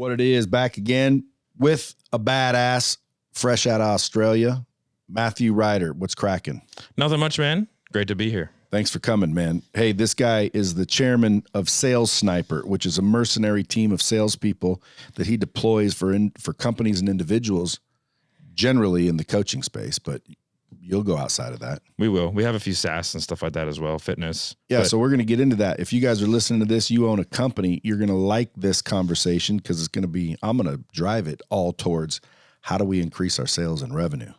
What it is, back again with a badass fresh out of Australia, Matthew Ryder. What's cracking? Nothing much, man. Great to be here. Thanks for coming, man. Hey, this guy is the chairman of Sales Sniper, which is a mercenary team of salespeople that he deploys for companies and individuals, generally in the coaching space, but you'll go outside of that. We will. We have a few SaaS and stuff like that as well, fitness. Yeah, so we're going to get into that. If you guys are listening to this, you own a company, you're going to like this conversation because it's going to be, I'm going to drive it all towards how do we increase our sales and revenue.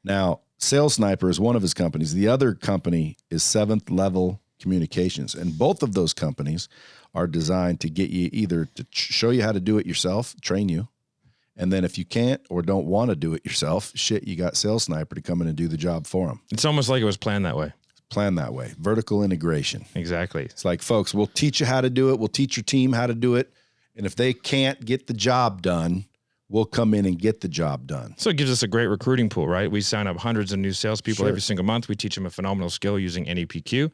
Now, Sales Sniper is one of his companies. The other company is Seventh Level Communications. And both of those companies are designed to get you either to show you how to do it yourself, train you. And then if you can't or don't want to do it yourself, you got Sales Sniper to come in and do the job for them. It's almost like it was planned that way. Planned that way. Vertical integration. Exactly. It's like, folks, we'll teach you how to do it. We'll teach your team how to do it. And if they can't get the job done, we'll come in and get the job done. So it gives us a great recruiting pool, right? We sign up hundreds of new salespeople every single month. We teach them a phenomenal skill using NEPQ,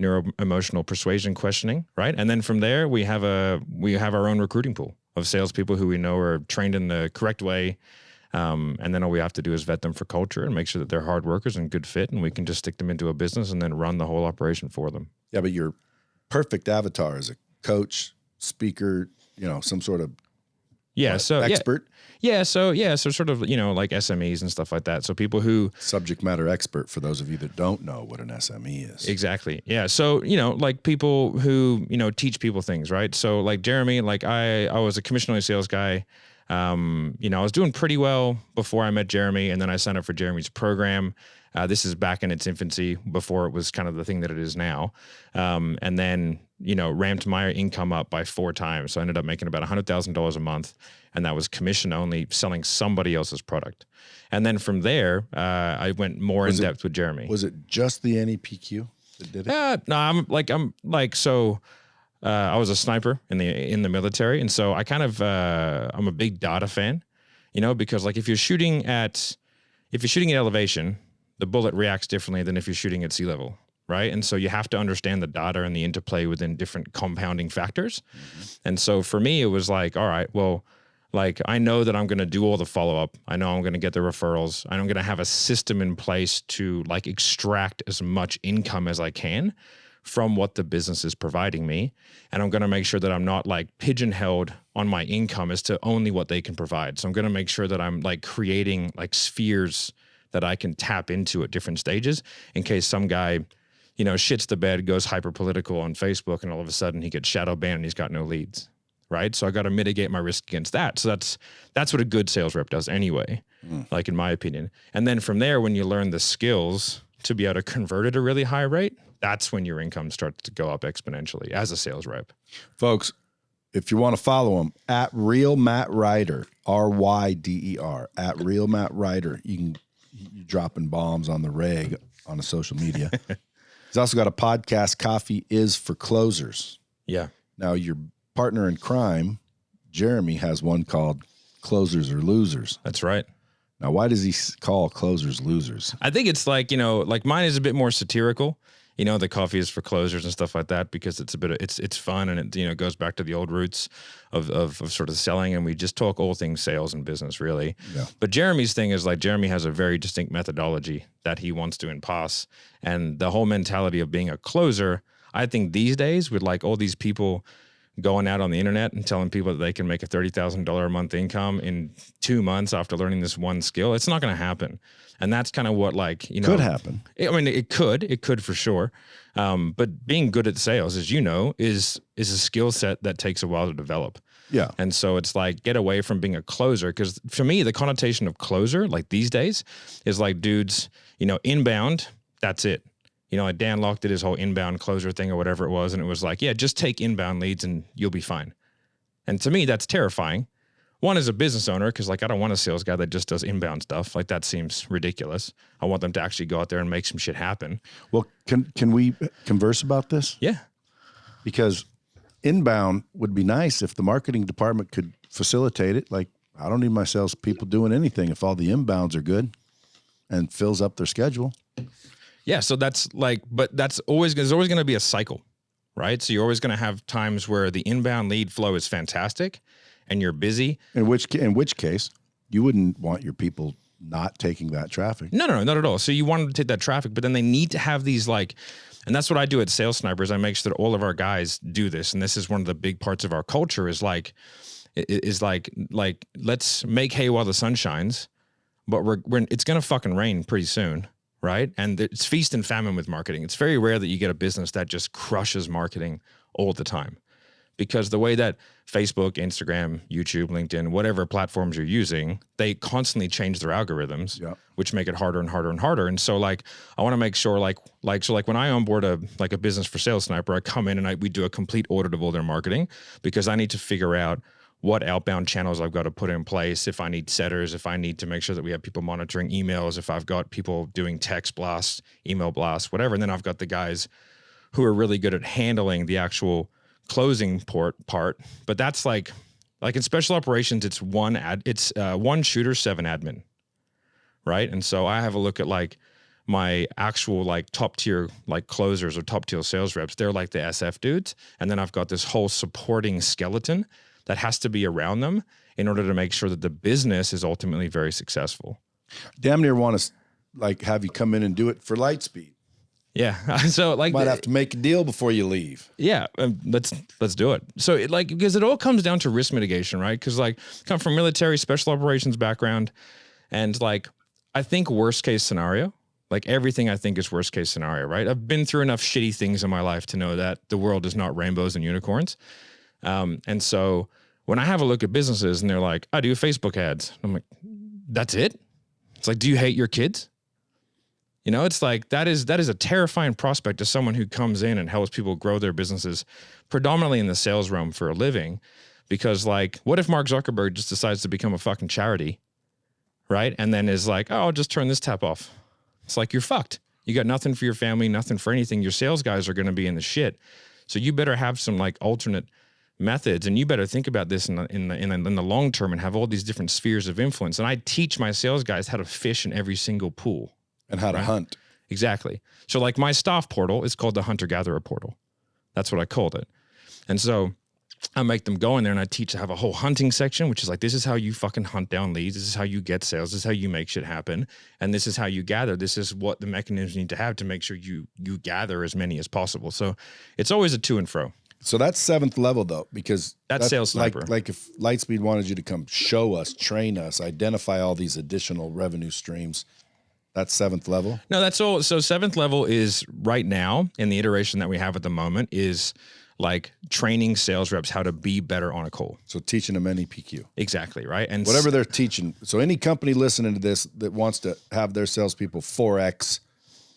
neuro-emotional persuasion questioning, right? And then from there, we have our own recruiting pool of salespeople who we know are trained in the correct way. And then all we have to do is vet them for culture and make sure that they're hard workers and good fit. And we can just stick them into a business and then run the whole operation for them. Yeah, but your perfect avatar is a coach, speaker, some sort of expert. So sort of, like SMEs and stuff like that. So people who subject matter expert, for those of you that don't know what an SME is. Exactly. Yeah. So, like people who, teach people things, right? So like Jeremy, like I was a commission-only sales guy. I was doing pretty well before I met Jeremy, and then I signed up for Jeremy's program. This is back in its infancy before it was kind of the thing that it is now. And then, ramped my income up by 4 times. So I ended up making about $100,000 a month, and that was commission only, selling somebody else's product. And then from there, I went more in depth with Jeremy. Was it just the NEPQ that did it? No, I was a sniper in the military. And so I kind of, I'm a big data fan, because like if you're shooting at elevation, the bullet reacts differently than if you're shooting at sea level, right? And so you have to understand the data and the interplay within different compounding factors. Mm-hmm. And so for me, it was like, all right, well, like I know that I'm going to do all the follow-up. I know I'm going to get the referrals. I'm going to have a system in place to like extract as much income as I can from what the business is providing me. And I'm going to make sure that I'm not like pigeonholed on my income as to only what they can provide. So I'm going to make sure that I'm like creating like spheres that I can tap into at different stages in case some guy, shits the bed, goes hyper political on Facebook, and all of a sudden he gets shadow banned and he's got no leads, right? So I got to mitigate my risk against that. So that's what a good sales rep does anyway, like in my opinion. And then from there, when you learn the skills to be able to convert at a really high rate, that's when your income starts to go up exponentially as a sales rep. Folks, if you want to follow him, at Real Matt Ryder, RYDER, at Real Matt Ryder, you're dropping bombs on the reg on the social media. He's also got a podcast, Coffee is for Closers. Yeah. Now, your partner in crime, Jeremy, has one called Closers or Losers. That's right. Now, why does he call closers losers? I think it's like, like mine is a bit more satirical. The coffee is for closers and stuff like that, because it's a bit of, it's fun, and it, goes back to the old roots of sort of selling. And we just talk all things sales and business, really. Yeah. But Jeremy's thing is like, Jeremy has a very distinct methodology that he wants to impasse. And the whole mentality of being a closer, I think these days with like all these people going out on the internet and telling people that they can make a $30,000 a month income in 2 months after learning this one skill, it's not going to happen. And that's kind of what could happen. It could for sure. But being good at sales, as you know, is a skill set that takes a while to develop. Yeah. And so it's like, get away from being a closer. Because for me, the connotation of closer, like these days, is like dudes, inbound, that's it. Like Dan Locke did his whole inbound closer thing or whatever it was. And it was like, yeah, just take inbound leads and you'll be fine. And to me, that's terrifying. One, as a business owner, because like I don't want a sales guy that just does inbound stuff. Like that seems ridiculous. I want them to actually go out there and make some shit happen. Well, can we converse about this? Yeah. Because inbound would be nice if the marketing department could facilitate it. Like, I don't need my salespeople doing anything if all the inbounds are good and fills up their schedule. Yeah. So that's like, but there's always going to be a cycle, right? So you're always going to have times where the inbound lead flow is fantastic. and you're busy. In which case, you wouldn't want your people not taking that traffic. No, not at all. So you want them to take that traffic, but then they need to have these like, and that's what I do at Sales Snipers. I make sure that all of our guys do this. And this is one of the big parts of our culture is like let's make hay while the sun shines, but it's going to fucking rain pretty soon. Right. And it's feast and famine with marketing. It's very rare that you get a business that just crushes marketing all the time. Because the way that Facebook, Instagram, YouTube, LinkedIn, whatever platforms you're using, they constantly change their algorithms, which make it harder and harder and harder. And so like, I want to make sure like when I onboard a business for Sales Sniper, I come in and we do a complete audit of all their marketing because I need to figure out what outbound channels I've got to put in place, if I need setters, if I need to make sure that we have people monitoring emails, if I've got people doing text blasts, email blasts, whatever. And then I've got the guys who are really good at handling the actual closing part, but that's like in special operations, it's one shooter, 7 admin, right? And so I have a look at like my actual like top tier like closers or top tier sales reps. They're like the SF dudes, and then I've got this whole supporting skeleton that has to be around them in order to make sure that the business is ultimately very successful. Damn near want to like have you come in and do it for LightSpeed. Yeah. So like might have to make a deal before you leave. Yeah. Let's do it. So because it all comes down to risk mitigation, right? Cause like come from military special operations background. And like, I think worst case scenario, like everything I think is worst case scenario, right? I've been through enough shitty things in my life to know that the world is not rainbows and unicorns. And so when I have a look at businesses and they're like, I do Facebook ads. I'm like, that's it? It's like, do you hate your kids? You know, it's like that is a terrifying prospect to someone who comes in and helps people grow their businesses predominantly in the sales realm for a living. Because like, what if Mark Zuckerberg just decides to become a fucking charity, right? And then is like, oh, I'll just turn this tap off. It's like, you're fucked. You got nothing for your family, nothing for anything. Your sales guys are going to be in the shit. So you better have some like alternate methods, and you better think about this in the long term and have all these different spheres of influence. And I teach my sales guys how to fish in every single pool. And how to hunt. Exactly. So like my staff portal is called the hunter-gatherer portal. That's what I called it. And so I make them go in there and I teach to have a whole hunting section, which is like, this is how you fucking hunt down leads. This is how you get sales. This is how you make shit happen. And this is how you gather. This is what the mechanisms need to have to make sure you gather as many as possible. So it's always a to and fro. So that's 7th level though, because that's Sales Sniper. Like if LightSpeed wanted you to come show us, train us, identify all these additional revenue streams, that's 7th level? No, that's all. So 7th level is right now in the iteration that we have at the moment is like training sales reps how to be better on a call. So teaching them NEPQ. Exactly, right? And whatever they're teaching. So any company listening to this that wants to have their salespeople 4X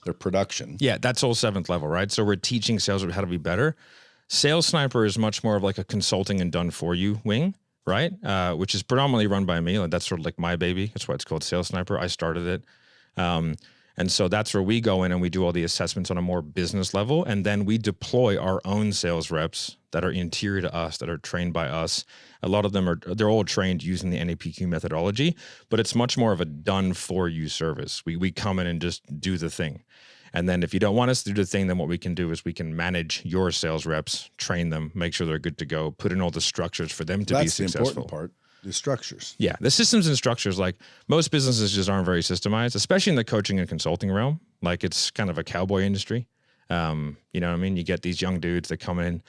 their production. Yeah, that's all 7th level, right? So we're teaching sales reps how to be better. Sales Sniper is much more of like a consulting and done for you wing, right? Which is predominantly run by me. Like that's sort of like my baby. That's why it's called Sales Sniper. I started it. And so that's where we go in and we do all the assessments on a more business level. And then we deploy our own sales reps that are interior to us, that are trained by us. A lot of them they're all trained using the NAPQ methodology, but it's much more of a done for you service. We come in and just do the thing. And then if you don't want us to do the thing, then what we can do is we can manage your sales reps, train them, make sure they're good to go, put in all the structures for them to be successful. That's the important part. The structures. Yeah, the systems and structures, like most businesses just aren't very systemized, especially in the coaching and consulting realm. Like it's kind of a cowboy industry. You know what I mean? You get these young dudes that come in,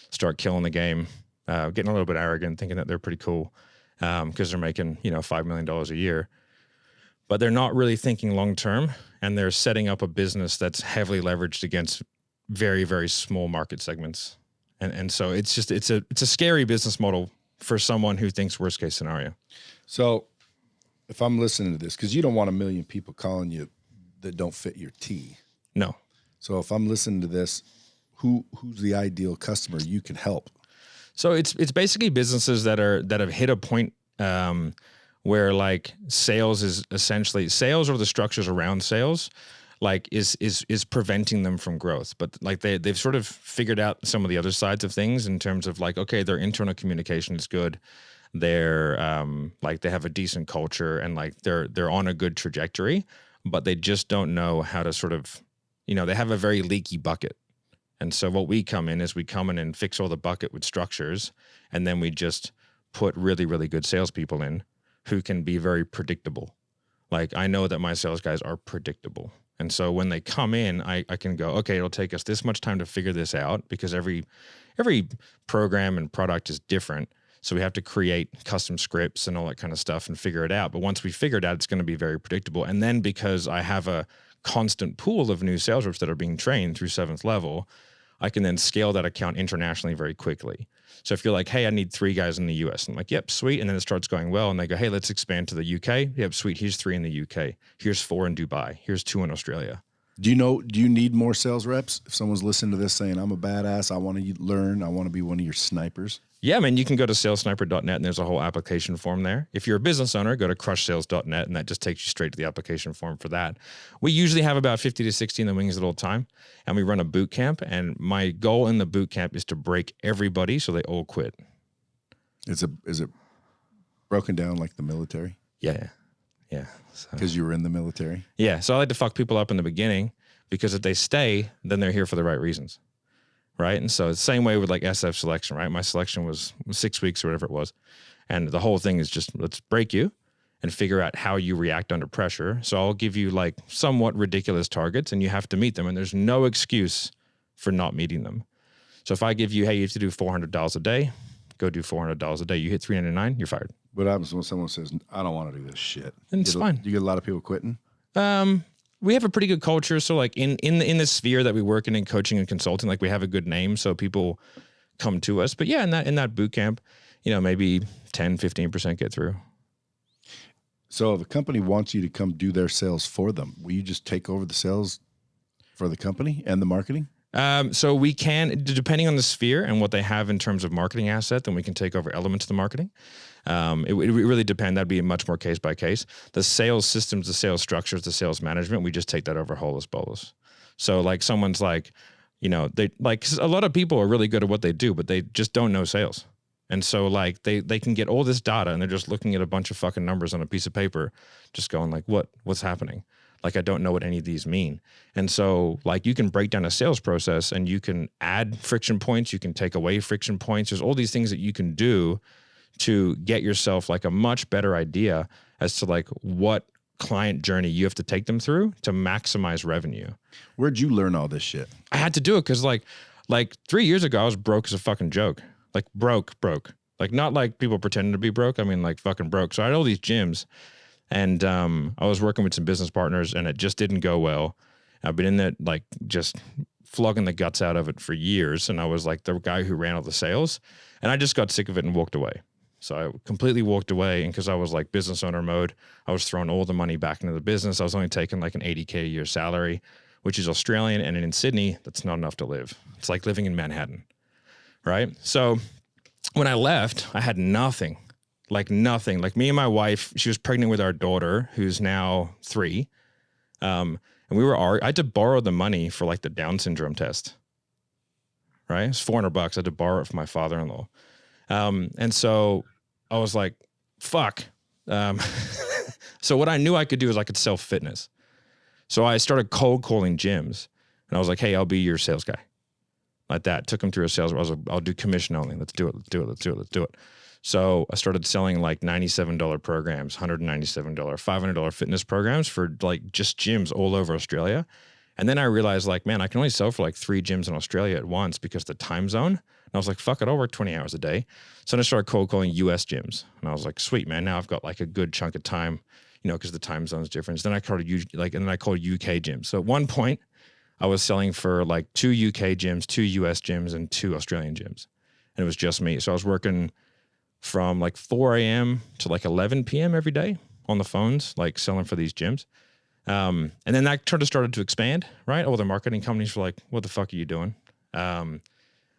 start killing the game, getting a little bit arrogant, thinking that they're pretty cool because they're making, $5 million a year. But they're not really thinking long term, and they're setting up a business that's heavily leveraged against very, very small market segments. And so it's a scary business model for someone who thinks worst case scenario. So if I'm listening to this, because you don't want 1 million people calling you that don't fit your T. No. So if I'm listening to this, who's the ideal customer you can help? So it's basically businesses that have hit a point where like sales is essentially sales or the structures around sales like is preventing them from growth. But like they've sort of figured out some of the other sides of things in terms of like, okay, their internal communication is good. They're like they have a decent culture and like they're on a good trajectory, but they just don't know how to sort of, they have a very leaky bucket. And so what we come in is we come in and fix all the bucket with structures, and then we just put really, really good salespeople in who can be very predictable. Like I know that my sales guys are predictable. And so when they come in, I can go, okay, it'll take us this much time to figure this out because every program and product is different. So we have to create custom scripts and all that kind of stuff and figure it out. But once we figure it out, it's going to be very predictable. And then because I have a constant pool of new sales reps that are being trained through 7th level, I can then scale that account internationally very quickly. So if you're like, hey, I need 3 guys in the US, I'm like, yep, sweet. And then it starts going well. And they go, hey, let's expand to the UK. Yep, sweet. Here's 3 in the UK. Here's 4 in Dubai. Here's 2 in Australia. Do you need more sales reps? If someone's listening to this saying, I'm a badass, I want to learn, I want to be one of your snipers. Yeah, man, you can go to salessniper.net and there's a whole application form there. If you're a business owner, go to crushsales.net and that just takes you straight to the application form for that. We usually have about 50 to 60 in the wings at all time, and we run a boot camp. And my goal in the boot camp is to break everybody so they all quit. Is it broken down like the military? Yeah. Because you were in the military? Yeah, so I like to fuck people up in the beginning because if they stay, then they're here for the right reasons. Right. And so it's the same way with like SF selection, right? My selection was 6 weeks or whatever it was. And the whole thing is just let's break you and figure out how you react under pressure. So I'll give you like somewhat ridiculous targets and you have to meet them. And there's no excuse for not meeting them. So if I give you, hey, you have to do $400 a day, go do $400 a day. You hit $399, you're fired. What happens when someone says, I don't want to do this shit? And it's fine. You get a lot of people quitting? We have a pretty good culture. So like in the sphere that we work in coaching and consulting, like we have a good name. So people come to us, but yeah, in that boot camp, maybe 10, 15% get through. So if a company wants you to come do their sales for them, will you just take over the sales for the company and the marketing? So we can, depending on the sphere and what they have in terms of marketing asset, then we can take over elements of the marketing. It really depends. That'd be much more case by case. The sales systems, the sales structures, the sales management, we just take that over holus bolus. So like someone's like, they like, 'cause a lot of people are really good at what they do, but they just don't know sales. And so like they can get all this data and they're just looking at a bunch of fucking numbers on a piece of paper, just going like, what's happening? Like, I don't know what any of these mean. And so like you can break down a sales process and you can add friction points. You can take away friction points. There's all these things that you can do to get yourself like a much better idea as to like what client journey you have to take them through to maximize revenue. Where'd you learn all this shit? I had to do it because like 3 years ago, I was broke as a fucking joke. Like broke. Like not like people pretending to be broke. I mean like fucking broke. So I had all these gyms and I was working with some business partners and it just didn't go well. I've been in that like just flogging the guts out of it for years. And I was like the guy who ran all the sales and I just got sick of it and walked away. So I completely walked away, and because I was like business owner mode, I was throwing all the money back into the business. I was only taking like an 80K a year salary, which is Australian, and in Sydney, that's not enough to live. It's like living in Manhattan, right? So when I left, I had nothing. Like me and my wife, she was pregnant with our daughter, who's now 3. And I had to borrow the money for like the Down syndrome test, right? It's $400. I had to borrow it from my father-in-law. And so I was like, fuck. So what I knew I could do is I could sell fitness. So I started cold calling gyms and I was like, hey, I'll be your sales guy. Like that. Took him through a sales. I was like, I'll do commission only. Let's do it. So I started selling like $97 programs, $197, $500 fitness programs for like just gyms all over Australia. And then I realized like, man, I can only sell for like 3 gyms in Australia at once because of the time zone. And I was like, fuck it, I'll work 20 hours a day. So then I started cold calling US gyms. And I was like, sweet, man, now I've got like a good chunk of time, because the time zone's different. So then I called UK gyms. So at one point I was selling for like 2 UK gyms, 2 US gyms, and 2 Australian gyms. And it was just me. So I was working from like 4 a.m. to like 11 p.m. every day on the phones, like selling for these gyms. And then that sort of started to expand, right? All the marketing companies were like, what the fuck are you doing? And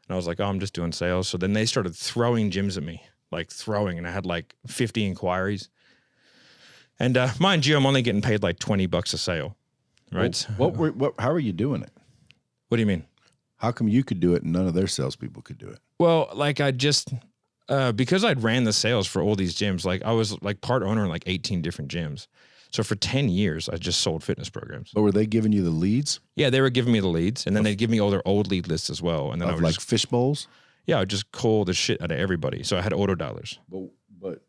I was like, oh, I'm just doing sales. So then they started throwing gyms at me, like throwing. And I had like 50 inquiries. And mind you, I'm only getting paid like $20 a sale, right? Well, how are you doing it? What do you mean? How come you could do it and none of their salespeople could do it? Well, like I just, because I'd ran the sales for all these gyms, like I was like part owner in like 18 different gyms. So for 10 years, I just sold fitness programs. But were they giving you the leads? Yeah, they were giving me the leads, and then they'd give me all their old lead lists as well. And then I would like fish bowls? Yeah, I would just call the shit out of everybody. So I had auto dialers. But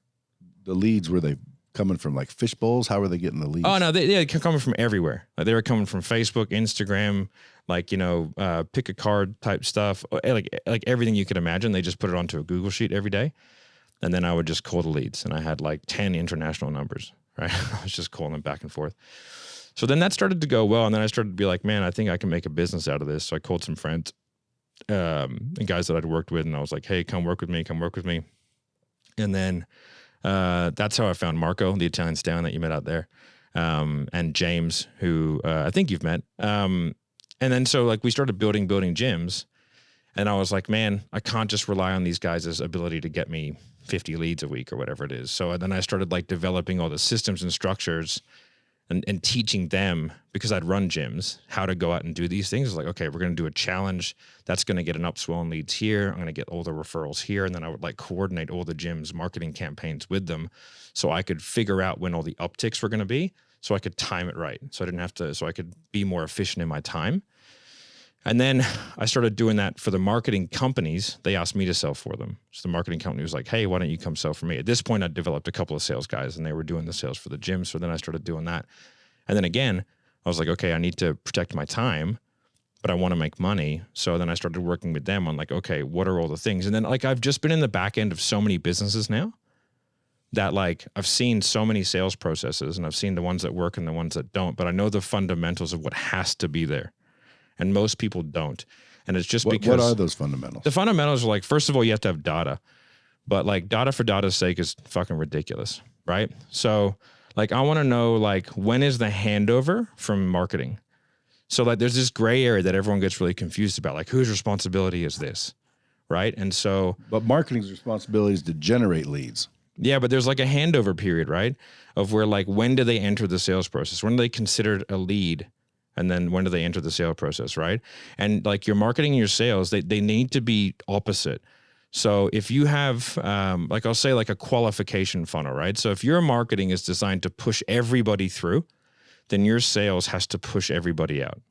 the leads, were they coming from like fish bowls? How were they getting the leads? Oh no, they coming from everywhere. Like they were coming from Facebook, Instagram, like, you know, pick a card type stuff, like everything you could imagine. They just put it onto a Google sheet every day. And then I would just call the leads, and I had like 10 international numbers, right? I was just calling them back and forth. So then that started to go well. And then I started to be like, man, I think I can make a business out of this. So I called some friends, and guys that I'd worked with, and I was like, hey, come work with me. And then that's how I found Marco, the Italian stallion that you met out there, and James, who I think you've met. And then so like we started building gyms, and I was like, man, I can't just rely on these guys' ability to get me 50 leads a week or whatever it is. So then I started like developing all the systems and structures and teaching them, because I'd run gyms, how to go out and do these things. It's like, okay, we're going to do a challenge. That's going to get an upswell in leads here. I'm going to get all the referrals here. And then I would like coordinate all the gyms' marketing campaigns with them, so I could figure out when all the upticks were going to be, so I could time it right. So I didn't have to, so I could be more efficient in my time. And then I started doing that for the marketing companies. They asked me to sell for them. So the marketing company was like, hey, why don't you come sell for me? At this point, I'd developed a couple of sales guys, and they were doing the sales for the gym. So then I started doing that. And then again, I was like, okay, I need to protect my time, but I want to make money. So then I started working with them on like, okay, what are all the things? And then like, I've just been in the back end of so many businesses now that like, I've seen so many sales processes, and I've seen the ones that work and the ones that don't, but I know the fundamentals of what has to be there. And most people don't. And it's just because... What are those fundamentals? The fundamentals are like, first of all, you have to have data. But like data for data's sake is fucking ridiculous, right? So like, I want to know like, when is the handover from marketing? So like, there's this gray area that everyone gets really confused about. Like, whose responsibility is this, right? And so... But marketing's responsibility is to generate leads. Yeah, but there's like a handover period, right? Of where like, when do they enter the sales process? When are they considered a lead? And then when do they enter the sale process, right? And like your marketing and your sales, they need to be opposite. So if you have, like I'll say like a qualification funnel, right? So if your marketing is designed to push everybody through, then your sales has to push everybody out,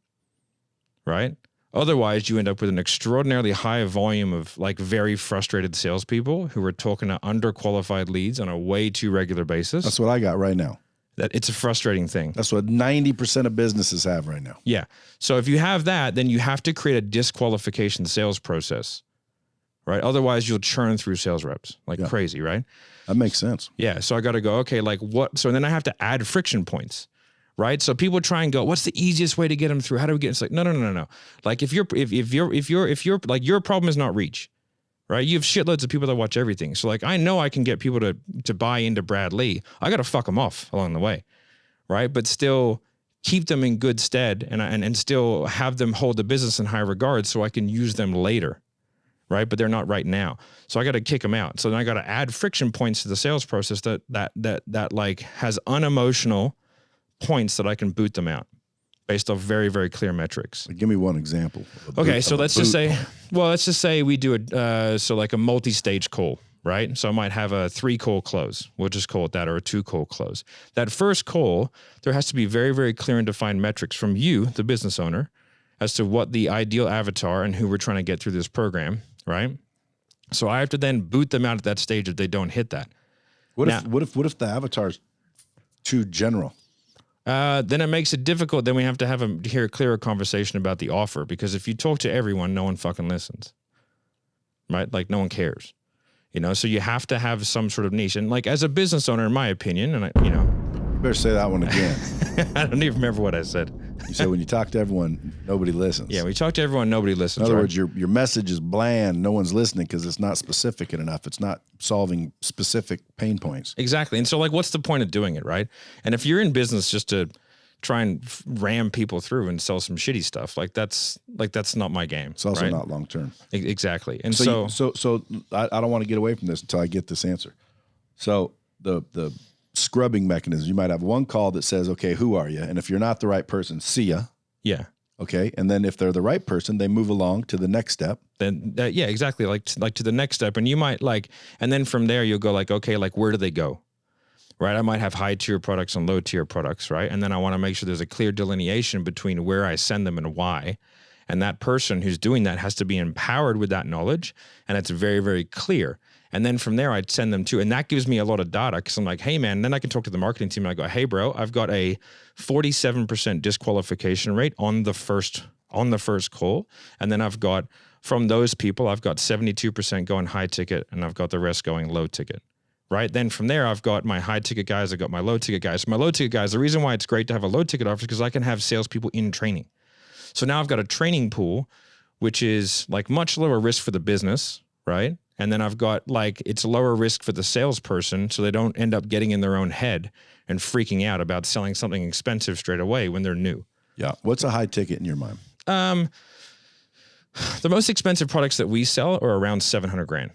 right? Otherwise, you end up with an extraordinarily high volume of like very frustrated salespeople who are talking to underqualified leads on a way too regular basis. That's what I got right now. That it's a frustrating thing. That's what 90% of businesses have right now. Yeah. So if you have that, then you have to create a disqualification sales process, right? Otherwise, you'll churn through sales reps like crazy, right? That makes sense. Yeah. So I got to go, okay, like what? So then I have to add friction points, right? So people try and go, what's the easiest way to get them through? How do we get? It's like, no. Like if you're like your problem is not reach, right? You have shitloads of people that watch everything. So like, I know I can get people to buy into Brad Lee. I got to fuck them off along the way, right? But still keep them in good stead and still have them hold the business in high regard so I can use them later, right? But they're not right now. So I got to kick them out. So then I got to add friction points to the sales process that like has unemotional points that I can boot them out based off very, very clear metrics. Give me one example. Okay, so let's just say we do so like a multi-stage call, right? So I might have a 3-call close. We'll just call it that, or a 2-call close. That first call, there has to be very, very clear and defined metrics from you, the business owner, as to what the ideal avatar and who we're trying to get through this program, right? So I have to then boot them out at that stage if they don't hit that. What if the avatar's too general? Then it makes it difficult. Then we have to have a clearer conversation about the offer, because if you talk to everyone, no one fucking listens, right? Like no one cares, you know? So you have to have some sort of niche. And like, as a business owner, in my opinion, and you better say that one again. I don't even remember what I said. You said when you talk to everyone, nobody listens. Yeah, we talk to everyone, nobody listens. In other words, your message is bland. No one's listening because it's not specific enough. It's not solving specific pain points. Exactly. And so like, what's the point of doing it, right? And if you're in business just to try and ram people through and sell some shitty stuff, that's not my game. It's also right? not long term. Exactly. And so I don't want to get away from this until I get this answer. So the scrubbing mechanism, you might have one call that says, okay, who are you? And if you're not the right person, see ya. Yeah. Okay. And then if they're the right person, they move along to the next step. Then yeah, exactly. Like to the next step. And you might and then from there you'll go like, okay, like where do they go? Right. I might have high tier products and low tier products. Right. And then I want to make sure there's a clear delineation between where I send them and why. And that person who's doing that has to be empowered with that knowledge. And it's very, very clear. And then from there, I'd send them to, and that gives me a lot of data because I'm like, hey, man, then I can talk to the marketing team and I go, hey, bro, I've got a 47% disqualification rate on the first call. And then I've got, from those people, I've got 72% going high ticket and I've got the rest going low ticket. Right. Then from there, I've got my high ticket guys. I've got my low ticket guys. My low ticket guys, the reason why it's great to have a low ticket offer is because I can have salespeople in training. So now I've got a training pool, which is like much lower risk for the business. Right. And then I've got like, it's lower risk for the salesperson so they don't end up getting in their own head and freaking out about selling something expensive straight away when they're new. Yeah. What's a high ticket in your mind? The most expensive products that we sell are around 700 grand.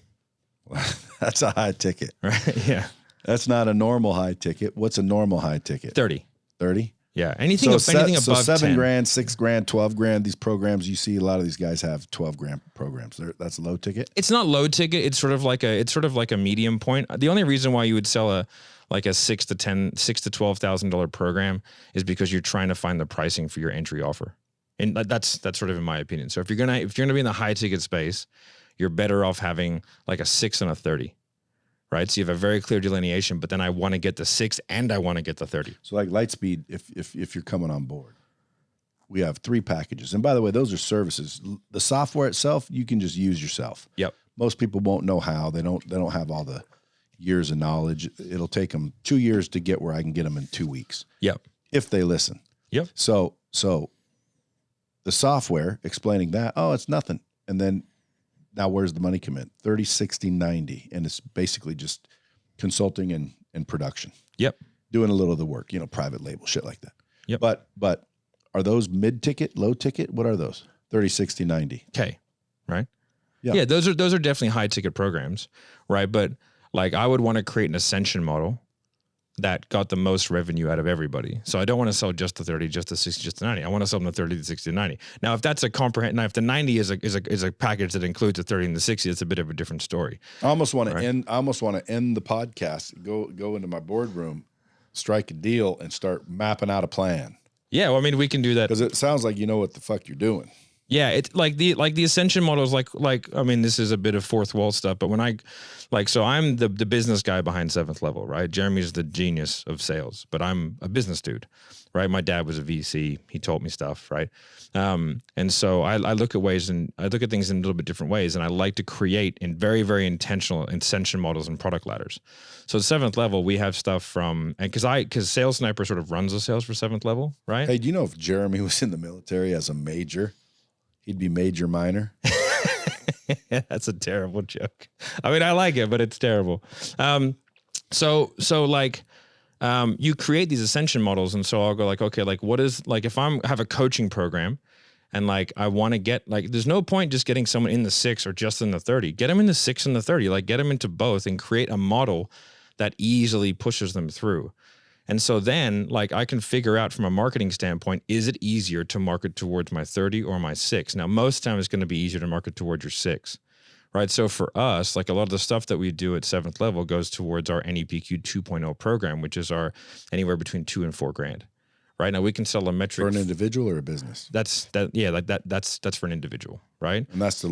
That's a high ticket. Right. Yeah. That's not a normal high ticket. What's a normal high ticket? 30. 30? Yeah. Anything above 10. So 7 grand, 6 grand, 12 grand. These programs you see, a lot of these guys have 12 grand programs. That's low ticket. It's not low ticket. It's sort of like a medium point. The only reason why you would sell a $6,000 to $12,000 program is because you're trying to find the pricing for your entry offer. And that's sort of in my opinion. So if you're gonna be in the high ticket space, you're better off having like a 6 and a 30. Right. So you have a very clear delineation, but then I want to get the 6 and I want to get the 30. So like LightSpeed, if you're coming on board, we have 3 packages. And by the way, those are services. The software itself, you can just use yourself. Yep. Most people won't know how. They don't have all the years of knowledge. It'll take them 2 years to get where I can get them in 2 weeks. Yep. If they listen. Yep. So the software explaining that, oh, it's nothing. And then now where's the money come in? 30, 60, 90. And it's basically just consulting and production. Yep. Doing a little of the work, private label, shit like that. Yep. But are those mid-ticket, low ticket? What are those? 30, 60, 90. Okay. Right. Yeah. Yeah. Those are definitely high ticket programs. Right. But like I would want to create an ascension model that got the most revenue out of everybody. So I don't want to sell just the 30, just the 60, just the 90. I want to sell them the 30, the 60, the 90. Now, if that's now if the 90 is a package that includes the 30 and the 60, it's a bit of a different story. I almost want to end the podcast, go into my boardroom, strike a deal, and start mapping out a plan. Yeah, well, I mean, we can do that because it sounds like you know what the fuck you're doing. Yeah, it's like the ascension model is like I mean, this is a bit of fourth wall stuff, but when so I'm the business guy behind Seventh Level, right? Jeremy's the genius of sales, but I'm a business dude, right? My dad was a VC. He taught me stuff, right? And so I look at things in a little bit different ways, and I like to create in very, very intentional ascension models and product ladders. So at Seventh Level, we have stuff from, and because Sales Sniper sort of runs the sales for Seventh Level, right? Hey, do you know if Jeremy was in the military as a major, he'd be major minor? That's a terrible joke. I mean, I like it, but it's terrible. So you create these ascension models, and so I'll go like, okay, like what is like if have a coaching program, and like I want to get like, there's no point just getting someone in the 6 or just in the 30. Get them in the 6 and the 30. Like get them into both, and create a model that easily pushes them through. And so then, like, I can figure out from a marketing standpoint, is it easier to market towards my 30 or my 6? Now, most time it's going to be easier to market towards your 6, right? So for us, like a lot of the stuff that we do at Seventh Level goes towards our NEPQ 2.0 program, which is our anywhere between $2,000 and $4,000. Right now, we can sell a metric for an individual or a business. That's for an individual, right? And that's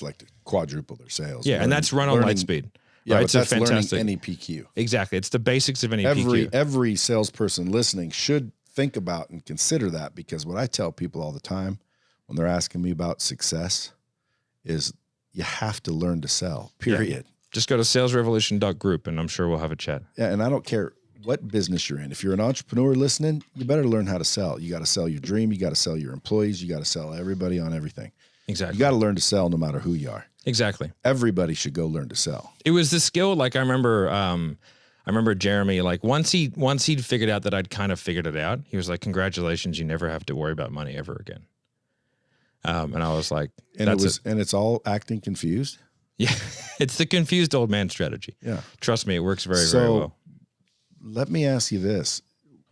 like to quadruple their sales. Yeah, and that's run on LightSpeed. Yeah, right? but that's learning NEPQ. Exactly. It's the basics of NEPQ. Every salesperson listening should think about and consider that, because what I tell people all the time when they're asking me about success is you have to learn to sell, period. Yeah. Just go to salesrevolution.group and I'm sure we'll have a chat. Yeah, and I don't care what business you're in. If you're an entrepreneur listening, you better learn how to sell. You got to sell your dream. You got to sell your employees. You got to sell everybody on everything. Exactly. You got to learn to sell no matter who you are. Exactly. Everybody should go learn to sell. It was the skill. Like I remember Jeremy, like once he'd figured out that I'd kind of figured it out, he was like, congratulations, you never have to worry about money ever again. And I was like, and it's all acting confused. Yeah. It's the confused old man strategy. Yeah. Trust me, it works very, very well. Let me ask you this.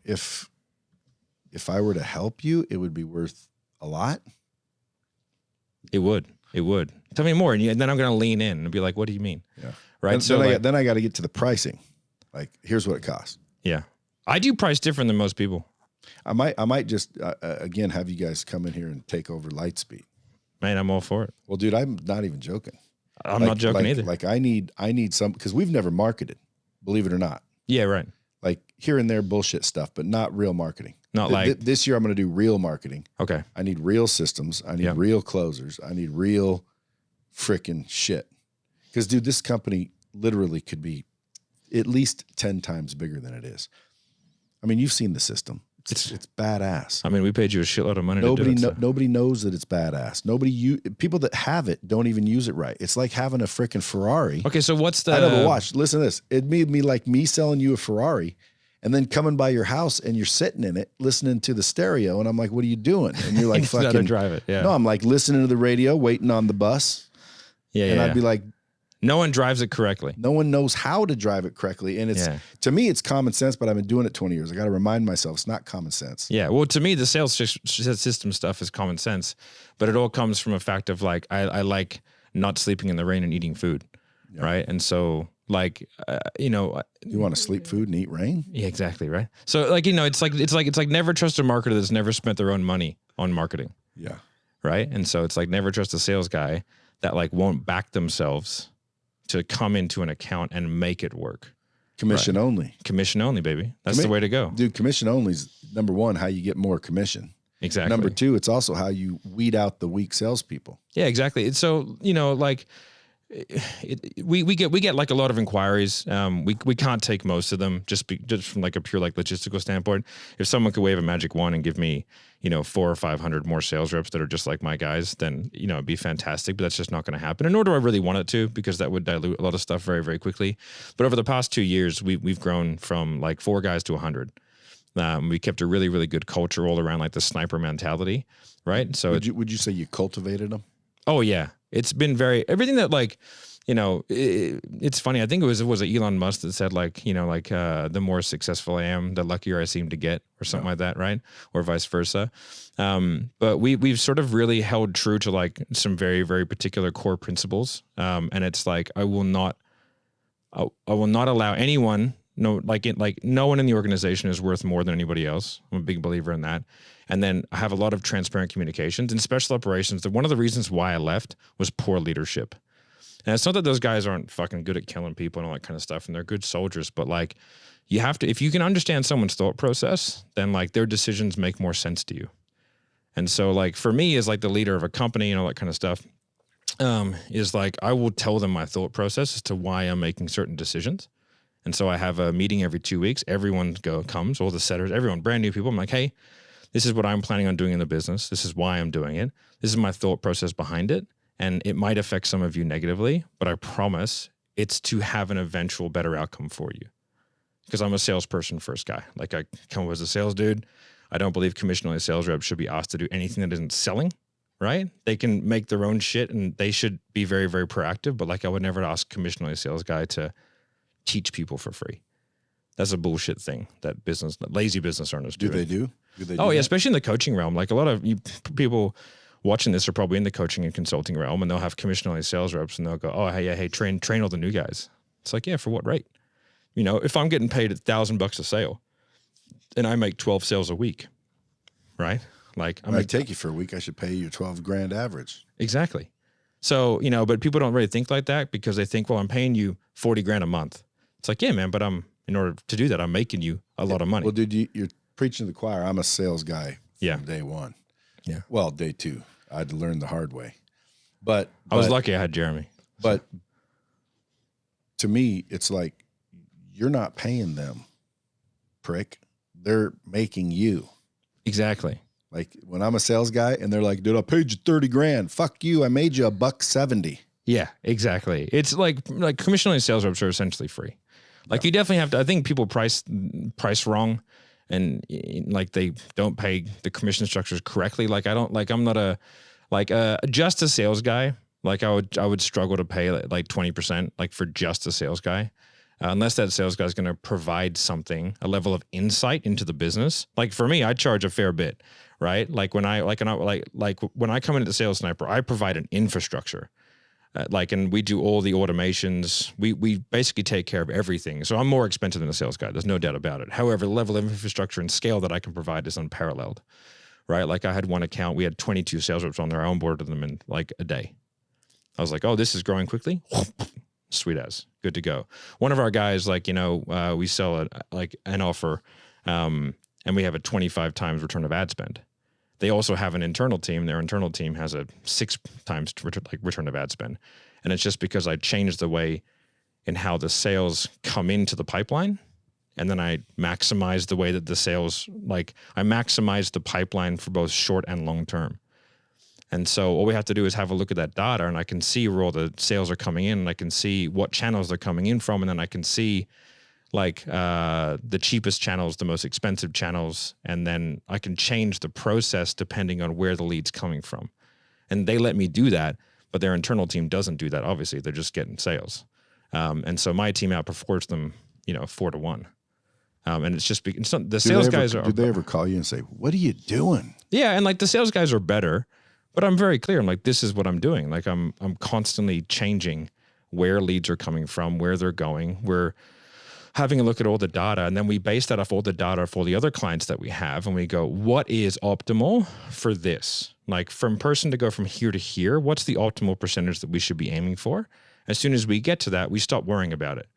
If I were to help you, it would be worth a lot. It would. Tell me more, and then I'm going to lean in and be like, "What do you mean?" Yeah, right. Then I got to get to the pricing. Like, here's what it costs. Yeah, I do price different than most people. I might just again have you guys come in here and take over LightSpeed. Man, I'm all for it. Well, dude, I'm not even joking. I'm not joking either. Like I need some, because we've never marketed, believe it or not. Yeah, right. Like here and there bullshit stuff, but not real marketing. Not like this year I'm going to do real marketing. Okay. I need real systems. I need real closers. I need real freaking shit. Because dude, this company literally could be at least 10 times bigger than it is. I mean, you've seen the system. It's badass. I mean, we paid you a shitload of money Nobody to do it. Nobody knows that it's badass. People that have it don't even use it right. It's like having a freaking Ferrari. Okay, so what's the... I never watched. Listen to this. It made me like me selling you a Ferrari and then coming by your house and you're sitting in it listening to the stereo. And I'm like, what are you doing? And you're like, fucking... How to drive it, yeah. No, I'm like listening to the radio, waiting on the bus. Yeah, and I'd be like... No one drives it correctly. No one knows how to drive it correctly. And it's to me, it's common sense, but I've been doing it 20 years. I got to remind myself it's not common sense. Yeah. Well, to me, the sales system stuff is common sense, but it all comes from a fact of like, I like not sleeping in the rain and eating food. Yeah. Right. And so like, you want to sleep food and eat rain? Yeah, exactly. Right. So like, it's like never trust a marketer that's never spent their own money on marketing. Yeah. Right. And so it's like never trust a sales guy that like won't back themselves to come into an account and make it work. Commission only. Commission only, baby. That's the way to go. Dude, commission only is number one, how you get more commission. Exactly. Number two, it's also how you weed out the weak salespeople. Yeah, exactly. And so, like we get like a lot of inquiries. We can't take most of them just from like a pure like logistical standpoint. If someone could wave a magic wand and give me, 400 or 500 more sales reps that are just like my guys, then, it'd be fantastic, but that's just not going to happen. And nor do I really want it to, because that would dilute a lot of stuff very, very quickly. But over the past 2 years, we've grown from like 4 guys to 100. We kept a really, really good culture all around like the sniper mentality. Right. So would you say you cultivated them? Oh yeah. It's been everything that like, it's funny. I think it was Elon Musk that said like, the more successful I am, the luckier I seem to get, or something like that. Right. Or vice versa. But we've sort of really held true to like some very, very particular core principles. And it's like, I will not allow anyone, no one in the organization is worth more than anybody else. I'm a big believer in that. And then I have a lot of transparent communications and special operations. One of the reasons why I left was poor leadership. And it's not that those guys aren't fucking good at killing people and all that kind of stuff, and they're good soldiers, but like you have to, if you can understand someone's thought process, then like their decisions make more sense to you. And so like for me as like the leader of a company and all that kind of stuff, is like I will tell them my thought process as to why I'm making certain decisions. And so I have a meeting every 2 weeks. Everyone comes, all the setters, everyone, brand new people. I'm like, hey, this is what I'm planning on doing in the business. This is why I'm doing it. This is my thought process behind it. And it might affect some of you negatively, but I promise it's to have an eventual better outcome for you. Because I'm a salesperson first guy. Like I come up as a sales dude. I don't believe commission-only sales reps should be asked to do anything that isn't selling, right? They can make their own shit and they should be very, very proactive. But like I would never ask a commission-only sales guy to teach people for free. That's a bullshit thing that lazy business owners do. Do they yeah, especially in the coaching realm. Like a lot of people watching this are probably in the coaching and consulting realm, and they'll have commission-only sales reps and they'll go, oh, hey, train all the new guys. It's like, yeah, for what rate? If I'm getting paid $1,000 a sale and I make 12 sales a week, right? Like I take you for a week, I should pay you 12 grand average. Exactly. So, but people don't really think like that because they think, well, I'm paying you 40 grand a month. It's like, yeah, man, but in order to do that, I'm making you a lot of money. Well, dude, you're preaching to the choir. I'm a sales guy from day one. Yeah. Well, day two. I had to learn the hard way. But I was lucky I had Jeremy. But to me, it's like you're not paying them, prick. They're making you. Exactly. Like when I'm a sales guy and they're like, dude, I paid you 30 grand. Fuck you. I made you $170. Yeah, exactly. It's like commission-only sales reps are essentially free. Like you definitely have to, I think people price wrong and like they don't pay the commission structures correctly. Like I'm not just a sales guy. Like I would struggle to pay like 20% like for just a sales guy. Unless that sales guy is going to provide something, a level of insight into the business. Like for me, I charge a fair bit, right? Like when I come into the Sales Sniper, I provide an infrastructure. And we do all the automations. We basically take care of everything. So I'm more expensive than a sales guy. There's no doubt about it. However, the level of infrastructure and scale that I can provide is unparalleled, right? Like I had one account, we had 22 sales reps on there. I onboarded them in like a day. I was like, oh, this is growing quickly. Sweet as, good to go. One of our guys, like, we sell like an offer, and we have a 25 times return of ad spend. They also have an internal team. Their internal team has a 6 times return of ad spend. And it's just because I changed the way in how the sales come into the pipeline. And then I maximize the way that the sales, like I maximize the pipeline for both short and long term. And so all we have to do is have a look at that data, and I can see where all the sales are coming in, and I can see what channels they're coming in from. And then I can see like the cheapest channels, the most expensive channels. And then I can change the process depending on where the lead's coming from. And they let me do that, but their internal team doesn't do that. Obviously, they're just getting sales. And so my team outperforms them, 4-1. And it's just the sales guys are. Did they ever call you and say, "What are you doing?" Yeah, and like the sales guys are better, but I'm very clear. I'm like, this is what I'm doing. Like I'm constantly changing where leads are coming from, where they're going. We're having a look at all the data, and then we base that off all the data for the other clients that we have, and we go, what is optimal for this? Like from person to go from here to here, what's the optimal percentage that we should be aiming for? As soon as we get to that, we stop worrying about it.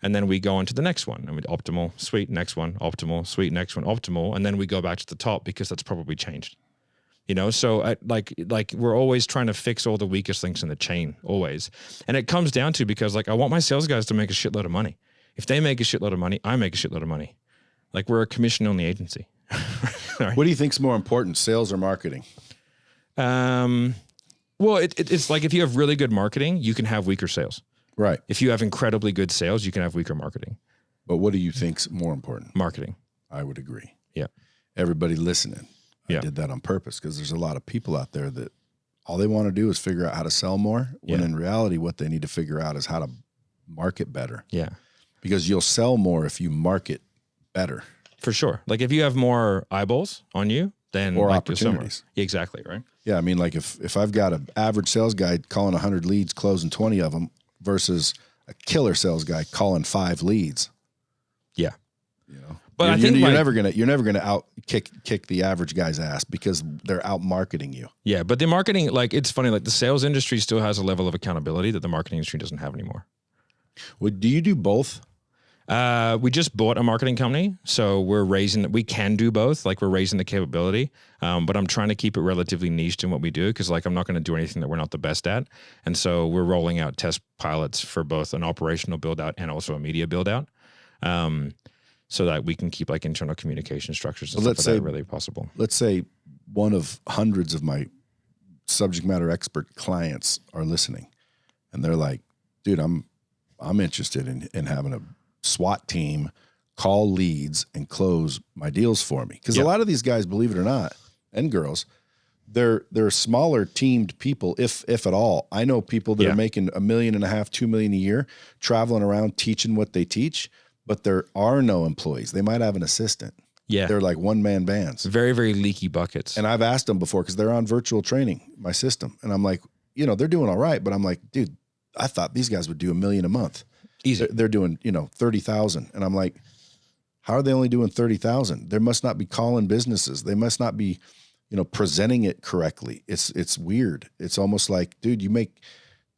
And then we go on to the next one. And we optimal, sweet, next one, optimal, sweet, next one, optimal. And then we go back to the top because that's probably changed. So like we're always trying to fix all the weakest links in the chain, always. And it comes down to, because like I want my sales guys to make a shitload of money. If they make a shitload of money, I make a shitload of money. Like we're a commission-only agency. Right? What do you think's more important, sales or marketing? Well, it's like if you have really good marketing, you can have weaker sales. Right. If you have incredibly good sales, you can have weaker marketing. But what do you think's more important? Marketing. I would agree. Yeah. Everybody listening. I did that on purpose because there's a lot of people out there that all they want to do is figure out how to sell more, when in reality what they need to figure out is how to market better. Yeah. Because you'll sell more if you market better. For sure. Like if you have more eyeballs on you, then or like opportunities. Exactly, right? Yeah, I mean, like if I've got an average sales guy calling 100 leads, closing 20 of them, versus a killer sales guy calling 5 leads. Yeah. But I think you're never gonna out kick the average guy's ass because they're out marketing you. Yeah, but the marketing, like it's funny, like the sales industry still has a level of accountability that the marketing industry doesn't have anymore. Well, do you do both? We just bought a marketing company, so we can do both. Like we're raising the capability, but I'm trying to keep it relatively niched in what we do, because like I'm not going to do anything that we're not the best at. And so we're rolling out test pilots for both an operational build out and also a media build out, so that we can keep like internal communication structures and stuff like that really possible. Let's say one of hundreds of my subject matter expert clients are listening, and they're like, "Dude, I'm interested in having a SWAT team call leads and close my deals for me." Because a lot of these guys, believe it or not, and girls, they're smaller teamed people, if at all. I know people that are making $1.5 million, $2 million a year, traveling around teaching what they teach, but there are no employees. They might have an assistant. Yeah, they're like one-man bands. Very, very leaky buckets. And I've asked them before, because they're on virtual training, my system, and I'm like, they're doing all right, but I'm like, dude, I thought these guys would do $1 million a month. Easy. They're doing, 30,000. And I'm like, how are they only doing 30,000? They must not be calling businesses. They must not be, presenting it correctly. It's weird. It's almost like, dude, you make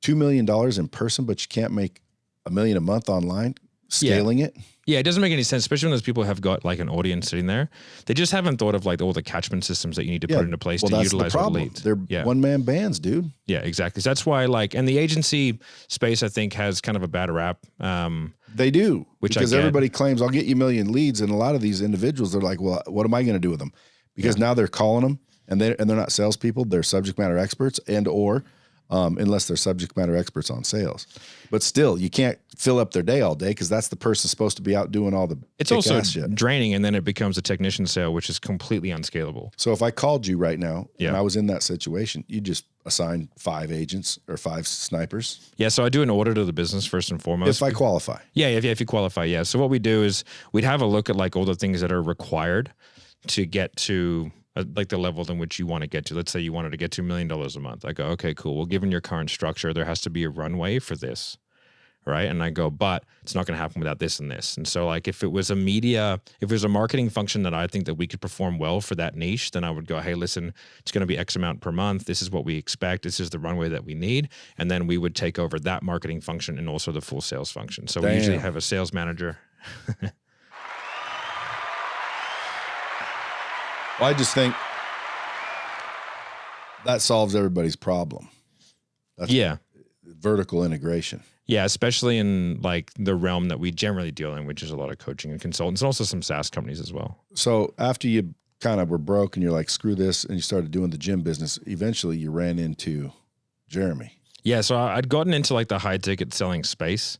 $2 million in person, but you can't make $1 million a month online scaling it. Yeah, it doesn't make any sense, especially when those people have got like an audience sitting there. They just haven't thought of like all the catchment systems that you need to put into place to utilize the leads. They're one-man bands, dude. Yeah, exactly. So that's why and the agency space, I think, has kind of a bad rap. They do, because everybody claims I'll get you 1 million leads. And a lot of these individuals, they're like, well, what am I going to do with them? Because now they're calling them and they're not salespeople. They're subject matter experts unless they're subject matter experts on sales. But still, you can't fill up their day all day, because that's the person supposed to be out doing all the It's also draining, and then it becomes a technician sale, which is completely unscalable. So if I called you right now and I was in that situation, you just assign 5 agents or 5 snipers? Yeah, so I do an audit of the business first and foremost. If I qualify. Yeah, if you qualify, yeah. So what we do is we'd have a look at like all the things that are required to get to like the level in which you want to get to. Let's say you wanted to get to $1 million a month. I go, okay, cool. Well, given your current structure, there has to be a runway for this. right? And I go, but it's not going to happen without this and this. And so like if it was a marketing function that I think that we could perform well for that niche, then I would go, hey, listen, it's going to be X amount per month. This is what we expect. This is the runway that we need. And then we would take over that marketing function and also the full sales function. So we usually have a sales manager. Well, I just think that solves everybody's problem. That's vertical integration. Yeah, especially in like the realm that we generally deal in, which is a lot of coaching and consultants and also some SaaS companies as well. So after you kind of were broke and you're like, screw this, and you started doing the gym business, eventually you ran into Jeremy. Yeah, so I'd gotten into like the high ticket selling space,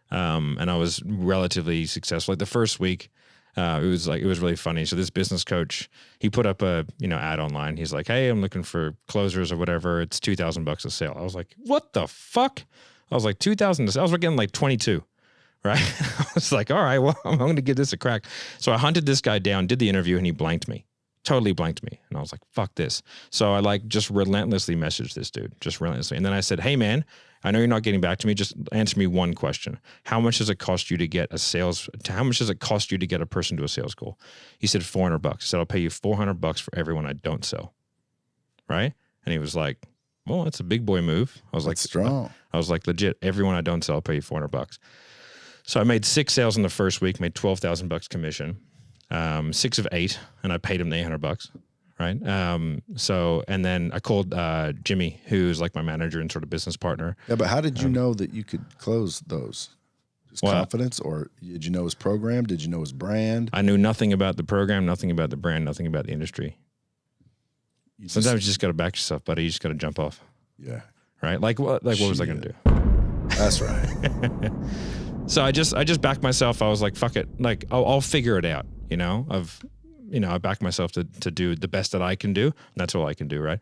and I was relatively successful. Like the first week, it was really funny. So this business coach, he put up a ad online. He's like, hey, I'm looking for closers or whatever. It's $2,000 a sale. I was like, what the fuck? I was like, 2,000. I was getting like 22, right? I was like, all right, well, I'm going to give this a crack. So I hunted this guy down, did the interview, and he blanked me. Totally blanked me. And I was like, fuck this. So I like just relentlessly messaged this dude, just relentlessly. And then I said, hey man, I know you're not getting back to me. Just answer me one question. How much does it cost you to get how much does it cost you to get a person to a sales call? He said, $400. I said, I'll pay you $400 for everyone I don't sell. Right. And he was like, well, that's a big boy move. I was like, strong. I was like, legit, everyone I don't sell, I'll pay you $400. So I made 6 sales in the first week, made $12,000 commission. 6 of 8, and I paid him the $800, right? And then I called Jimmy, who's like my manager and sort of business partner. Yeah, but how did you know that you could close those? Just confidence, or did you know his program? Did you know his brand? I knew nothing about the program, nothing about the brand, nothing about the industry. Sometimes you just got to back yourself, buddy. You just got to jump off. Yeah. Right? Like what was I going to do? That's right. So I just backed myself. I was like, fuck it. Like I'll figure it out. I back myself to do the best that I can do. And that's all I can do, right?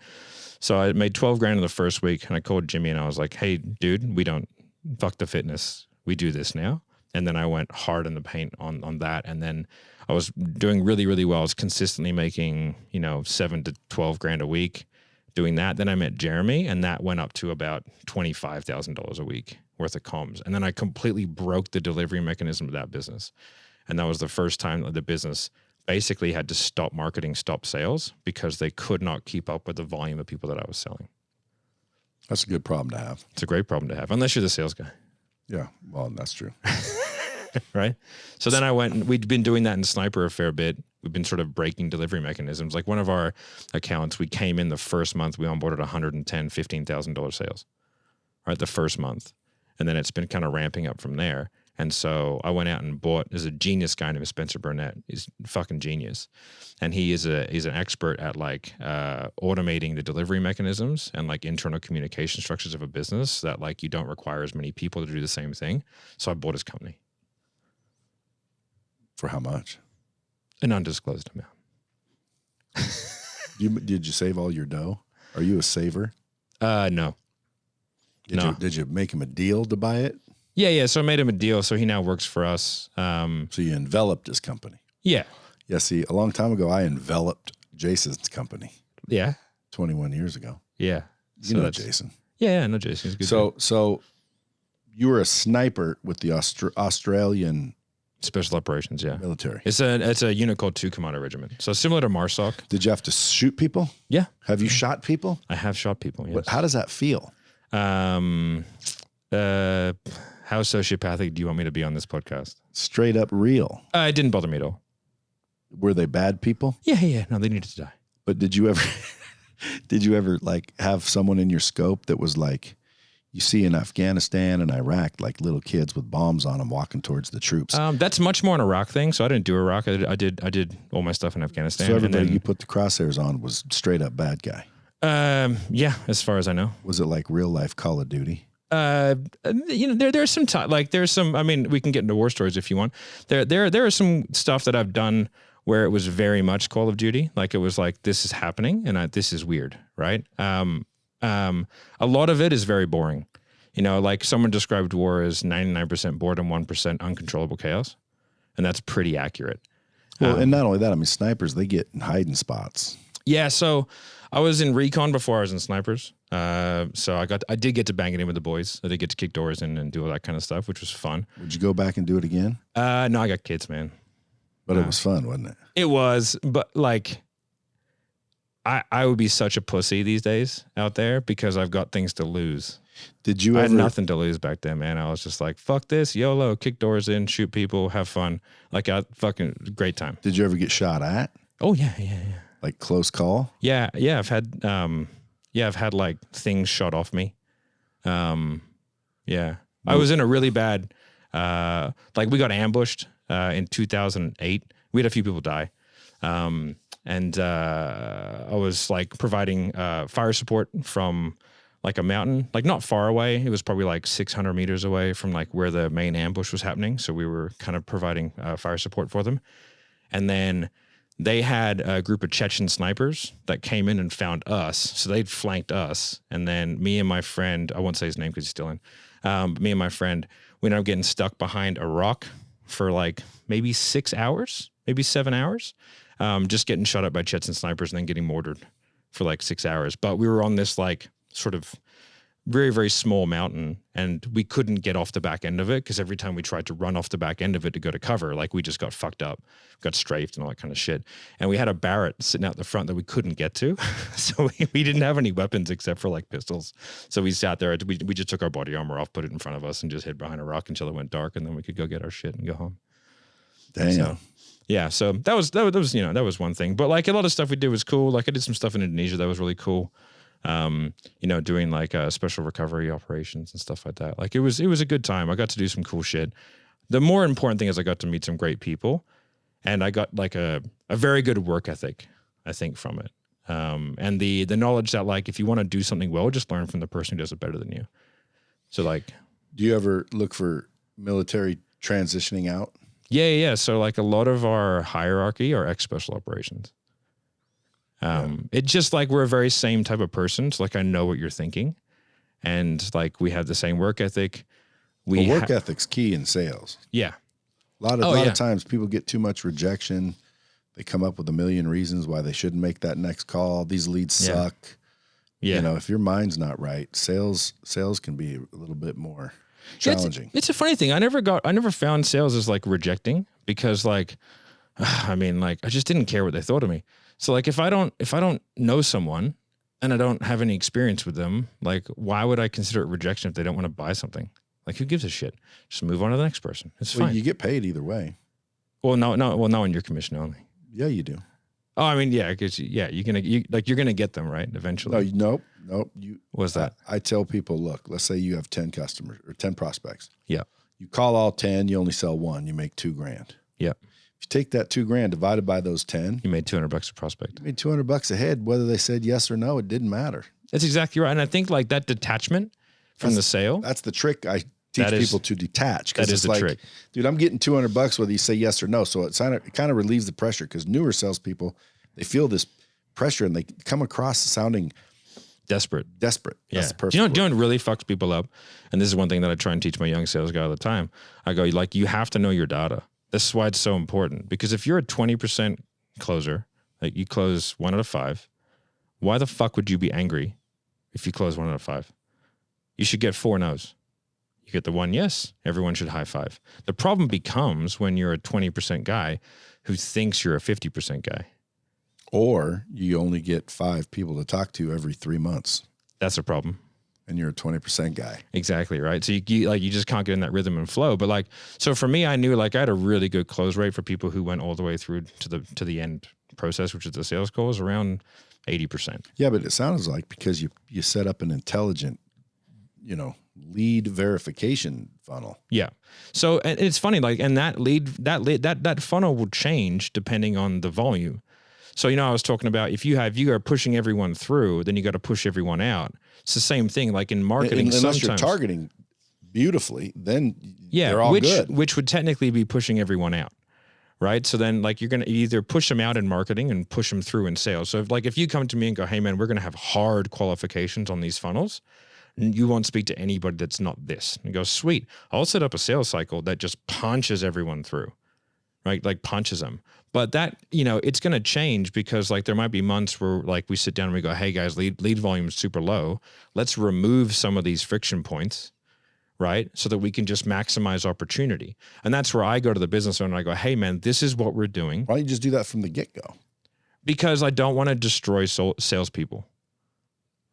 So I made 12 grand in the first week, and I called Jimmy and I was like, hey, dude, we don't fuck the fitness. We do this now. And then I went hard in the paint on that. And then I was doing really, really well. I was consistently making, 7 to 12 grand a week doing that. Then I met Jeremy, and that went up to about $25,000 a week worth of comms. And then I completely broke the delivery mechanism of that business. And that was the first time that the business basically had to stop marketing, stop sales, because they could not keep up with the volume of people that I was selling. That's a good problem to have. It's a great problem to have, unless you're the sales guy. Yeah, well, that's true. Right? So then I went, and we'd been doing that in Sniper a fair bit. We've been sort of breaking delivery mechanisms. Like one of our accounts, we came in the first month, we onboarded $110,000, $15,000 sales, right? The first month. And then it's been kind of ramping up from there. And so I went out and bought, there's a genius guy named Spencer Burnett. He's fucking genius. And he's an expert at like automating the delivery mechanisms and like internal communication structures of a business that like you don't require as many people to do the same thing. So I bought his company. For how much? An undisclosed amount. Did you save all your dough? Are you a saver? No. Did you make him a deal to buy it? Yeah. So I made him a deal. So he now works for us. So you enveloped his company. Yeah. Yeah. See, a long time ago, I enveloped Jason's company. Yeah. 21 years ago. Yeah. You know Jason. Yeah, I know Jason. He's a good guy. So you were a sniper with the Australian Special Operations, yeah. Military. It's a unit called 2 Commander Regiment. So similar to MARSOC. Did you have to shoot people? Yeah. Have you shot people? I have shot people, yes. How does that feel? How sociopathic do you want me to be on this podcast? Straight up real. It didn't bother me at all. Were they bad people? Yeah. No, they needed to die. But did you ever like have someone in your scope that was like, you see in Afghanistan and Iraq, like little kids with bombs on them walking towards the troops? That's much more an Iraq thing. So I didn't do Iraq. I did all my stuff in Afghanistan. So everybody you put the crosshairs on was straight up bad guy. Yeah, as far as I know. Was it like real life Call of Duty? There's some I mean, we can get into war stories if you want. There are some stuff that I've done where it was very much Call of Duty. Like it was like, this is happening and this is weird. Right. A lot of it is very boring. Like someone described war as 99% boredom, 1% uncontrollable chaos. And that's pretty accurate. Well, and not only that, I mean, snipers, they get in hiding spots. Yeah. So I was in recon before I was in snipers. So I did get to bang it in with the boys. I did get to kick doors in and do all that kind of stuff, which was fun. Would you go back and do it again? No, I got kids, man. But it was fun, wasn't it? It was, but like, I would be such a pussy these days out there because I've got things to lose. Did you I ever? had nothing to lose back then, man. I was just like, fuck this, YOLO, kick doors in, shoot people, have fun. Like, fucking great time. Did you ever get shot at? Oh yeah. Like close call? Yeah. I've had like things shot off me. Yeah. I was in a really bad, like we got ambushed in 2008. We had a few people die. And I was like providing fire support from like a mountain, like not far away. It was probably like 600 meters away from like where the main ambush was happening. So we were kind of providing fire support for them. And then they had a group of Chechen snipers that came in and found us. So they'd flanked us. And then me and my friend, I won't say his name because he's still in, but me and my friend, we ended up getting stuck behind a rock for like maybe 6 hours, maybe 7 hours. Just getting shot at by Chechen snipers and then getting mortared for like 6 hours. But we were on this like sort of very, very small mountain and we couldn't get off the back end of it because every time we tried to run off the back end of it to go to cover, like we just got fucked up, got strafed and all that kind of shit. And we had a Barrett sitting out the front that we couldn't get to. So we didn't have any weapons except for like pistols. So we sat there, we just took our body armor off, put it in front of us and just hid behind a rock until it went dark and then we could go get our shit and go home. Damn. So, yeah, so that was you know, that was one thing. But like a lot of stuff we did was cool. Like I did some stuff in Indonesia that was really cool. You know, doing like special recovery operations and stuff like that. Like it was a good time. I got to do some cool shit. The more important thing is I got to meet some great people, and I got like a very good work ethic, I think, from it. And the knowledge that like if you want to do something well, just learn from the person who does it better than you. So like, do you ever look for military transitioning out? Yeah. So like a lot of our hierarchy are ex-special operations. It's just like we're a very same type of person. So like I know what you're thinking, and like we have the same work ethic. Work ethic's key in sales. Yeah, a lot of times people get too much rejection. They come up with a million reasons why they shouldn't make that next call. These leads suck. Yeah, you know, if your mind's not right, sales can be a little bit more challenging. It's a funny thing. I never found sales as like rejecting because like, I mean, like I just didn't care what they thought of me. So like if I don't know someone and I don't have any experience with them, like why would I consider it rejection if they don't want to buy something? Like who gives a shit? Just move on to the next person. It's fine. You get paid either way. Well, no, on your commission only. Yeah, you do. Oh, I mean, yeah, because you're gonna get them right eventually. Nope. What's that? I tell people, look, let's say you have 10 customers or 10 prospects. Yeah. You call all 10, you only sell one, you make $2,000. Yeah. If you take that $2,000 divided by those 10, you made $200 a prospect. You made $200 a head. Whether they said yes or no, it didn't matter. That's exactly right. And I think like that detachment from the sale. That's the trick. I teach people to detach. That is the trick. Dude, I'm getting $200 whether you say yes or no. So it kind of relieves the pressure because newer salespeople, they feel this pressure and they come across sounding desperate. Yeah. That's the perfect Do you know what really fucks people up? And this is one thing that I try and teach my young sales guy all the time. I go, like, you have to know your data. This is why it's so important. Because if you're a 20% closer, like you close 1 out of 5, why the fuck would you be angry if you close 1 out of 5? You should get 4 no's. You get the 1 yes, everyone should high five. The problem becomes when you're a 20% guy who thinks you're a 50% guy. Or you only get 5 people to talk to every 3 months. That's a problem. And you're a 20% guy. Exactly, right? So you just can't get in that rhythm and flow. But like, so for me, I knew like I had a really good close rate for people who went all the way through to the end process, which is the sales calls, around 80%. Yeah, but it sounds like because you set up an intelligent, lead verification funnel. Yeah. So and it's funny, like, and that funnel will change depending on the volume. So, I was talking about if you are pushing everyone through, then you got to push everyone out. It's the same thing. Like in marketing, unless you're targeting beautifully, then they're all good. Which would technically be pushing everyone out, right? So then, like, you're going to either push them out in marketing and push them through in sales. So, if you come to me and go, "Hey, man, we're going to have hard qualifications on these funnels," you won't speak to anybody that's not this. And go, "Sweet, I'll set up a sales cycle that just punches everyone through." right? Like punches them. But that, it's going to change because like there might be months where like we sit down and we go, hey guys, lead volume is super low. Let's remove some of these friction points, right? So that we can just maximize opportunity. And that's where I go to the business owner and I go, hey man, this is what we're doing. Why don't you just do that from the get-go? Because I don't want to destroy salespeople.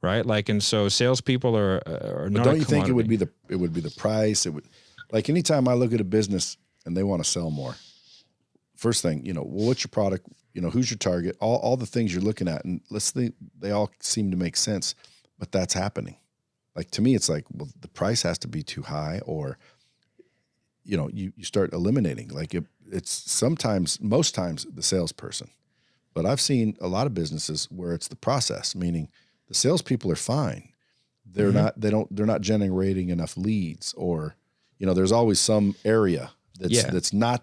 Right. Like, and so salespeople are not. Don't you think it would be the price? It would, like anytime I look at a business and they want to sell more, first thing, well, what's your product? Who's your target? All the things you're looking at, and let's think they all seem to make sense, but that's happening. Like to me, it's like, well, the price has to be too high, or you start eliminating. Like it's most times the salesperson, but I've seen a lot of businesses where it's the process, meaning the salespeople are fine. They're not generating enough leads, or, there's always some area that's not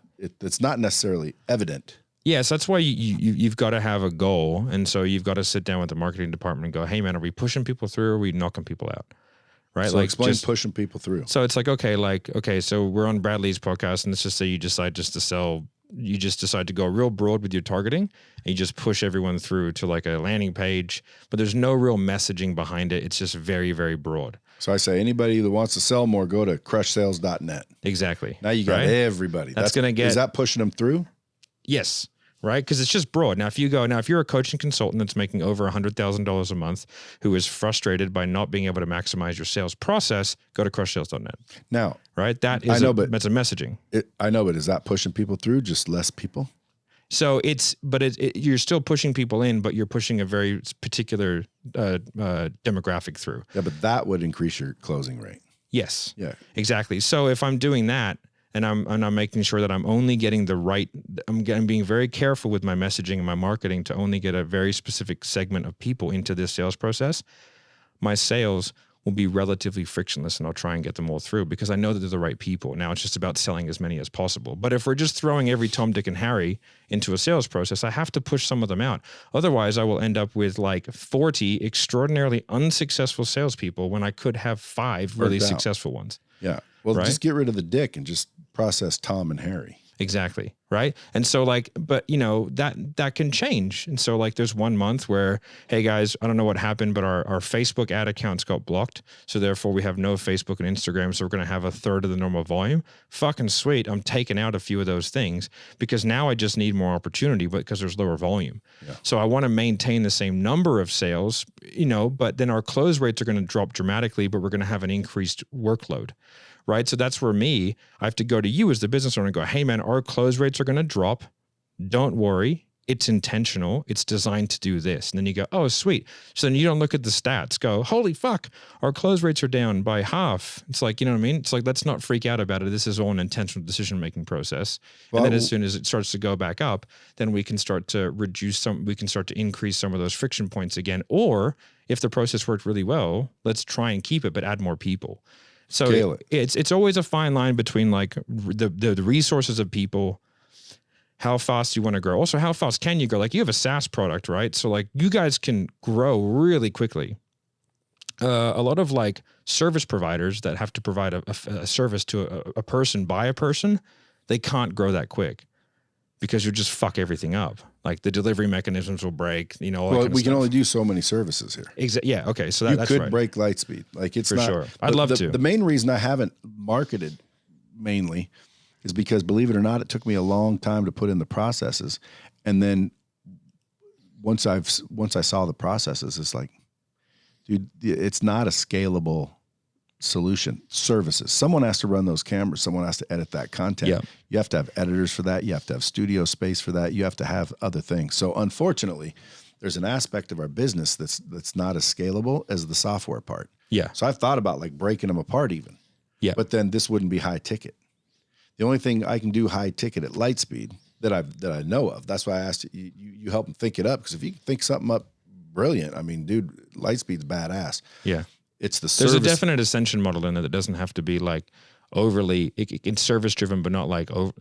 necessarily evident. Yes, that's why you've got to have a goal. And so you've got to sit down with the marketing department and go, hey man, are we pushing people through or are we knocking people out? Right. So explain pushing people through. So it's like, okay, so we're on Bradley's podcast and let's just say you decide to go real broad with your targeting and you just push everyone through to like a landing page, but there's no real messaging behind it. It's just very, very broad. So I say anybody that wants to sell more, go to crushsales.net. Exactly. Now you got everybody. Is that pushing them through? Yes. Right. Because it's just broad. Now, if you're a coaching consultant that's making over $100,000 a month, who is frustrated by not being able to maximize your sales process, go to crushsales.net. Now, right. That's a messaging. I know, but is that pushing people through? Just less people? So you're still pushing people in, but you're pushing a very particular demographic through. Yeah, but that would increase your closing rate. Yes. Yeah. Exactly. So if I'm doing that, and I'm making sure that I'm only getting I'm being very careful with my messaging and my marketing to only get a very specific segment of people into this sales process, my sales will be relatively frictionless and I'll try and get them all through because I know that they're the right people. Now it's just about selling as many as possible. But if we're just throwing every Tom, Dick, and Harry into a sales process, I have to push some of them out. Otherwise, I will end up with like 40 extraordinarily unsuccessful salespeople when I could have 5 really successful ones. Yeah. Well, just get rid of the dick and just process Tom and Harry. Exactly. Right. And so but that can change. And so like there's one month where, hey guys, I don't know what happened, but our Facebook ad accounts got blocked. So therefore we have no Facebook and Instagram. So we're going to have a third of the normal volume. Fucking sweet. I'm taking out a few of those things because now I just need more opportunity, but because there's lower volume. Yeah. So I want to maintain the same number of sales, but then our close rates are going to drop dramatically, but we're going to have an increased workload. Right. So that's where I have to go to you as the business owner and go, hey man, our close rates are going to drop. Don't worry. It's intentional. It's designed to do this. And then you go, oh, sweet. So then you don't look at the stats, go, holy fuck, our close rates are down by half. It's like, you know what I mean? It's like, let's not freak out about it. This is all an intentional decision-making process. Well, and then as soon as it starts to go back up, then we can start to increase some of those friction points again. Or if the process worked really well, let's try and keep it, but add more people. So it's always a fine line between like the resources of people, how fast you want to grow. Also, how fast can you grow? Like you have a SaaS product, right? So like you guys can grow really quickly. A lot of like service providers that have to provide a service to a person by a person, they can't grow that quick because you just fuck everything up. Like the delivery mechanisms will break, Well, we can only do so many services here. Yeah. Okay. So that's right. You could break LightSpeed. Like it's for sure. I'd love to. The main reason I haven't marketed mainly is because, believe it or not, it took me a long time to put in the processes. And then once I saw the processes, it's like, dude, it's not a scalable solution. Services. Someone has to run those cameras. Someone has to edit that content. Yeah. You have to have editors for that. You have to have studio space for that. You have to have other things. So unfortunately, there's an aspect of our business that's not as scalable as the software part. Yeah. So I've thought about like breaking them apart even. Yeah. But then this wouldn't be high ticket. The only thing I can do high ticket at LightSpeed that I know of. That's why I asked you help them think it up, because if you can think something up brilliant, I mean, dude, LightSpeed's badass. Yeah. It's the service. There's a definite ascension model in there that doesn't have to be like overly, it's service driven, but not like over.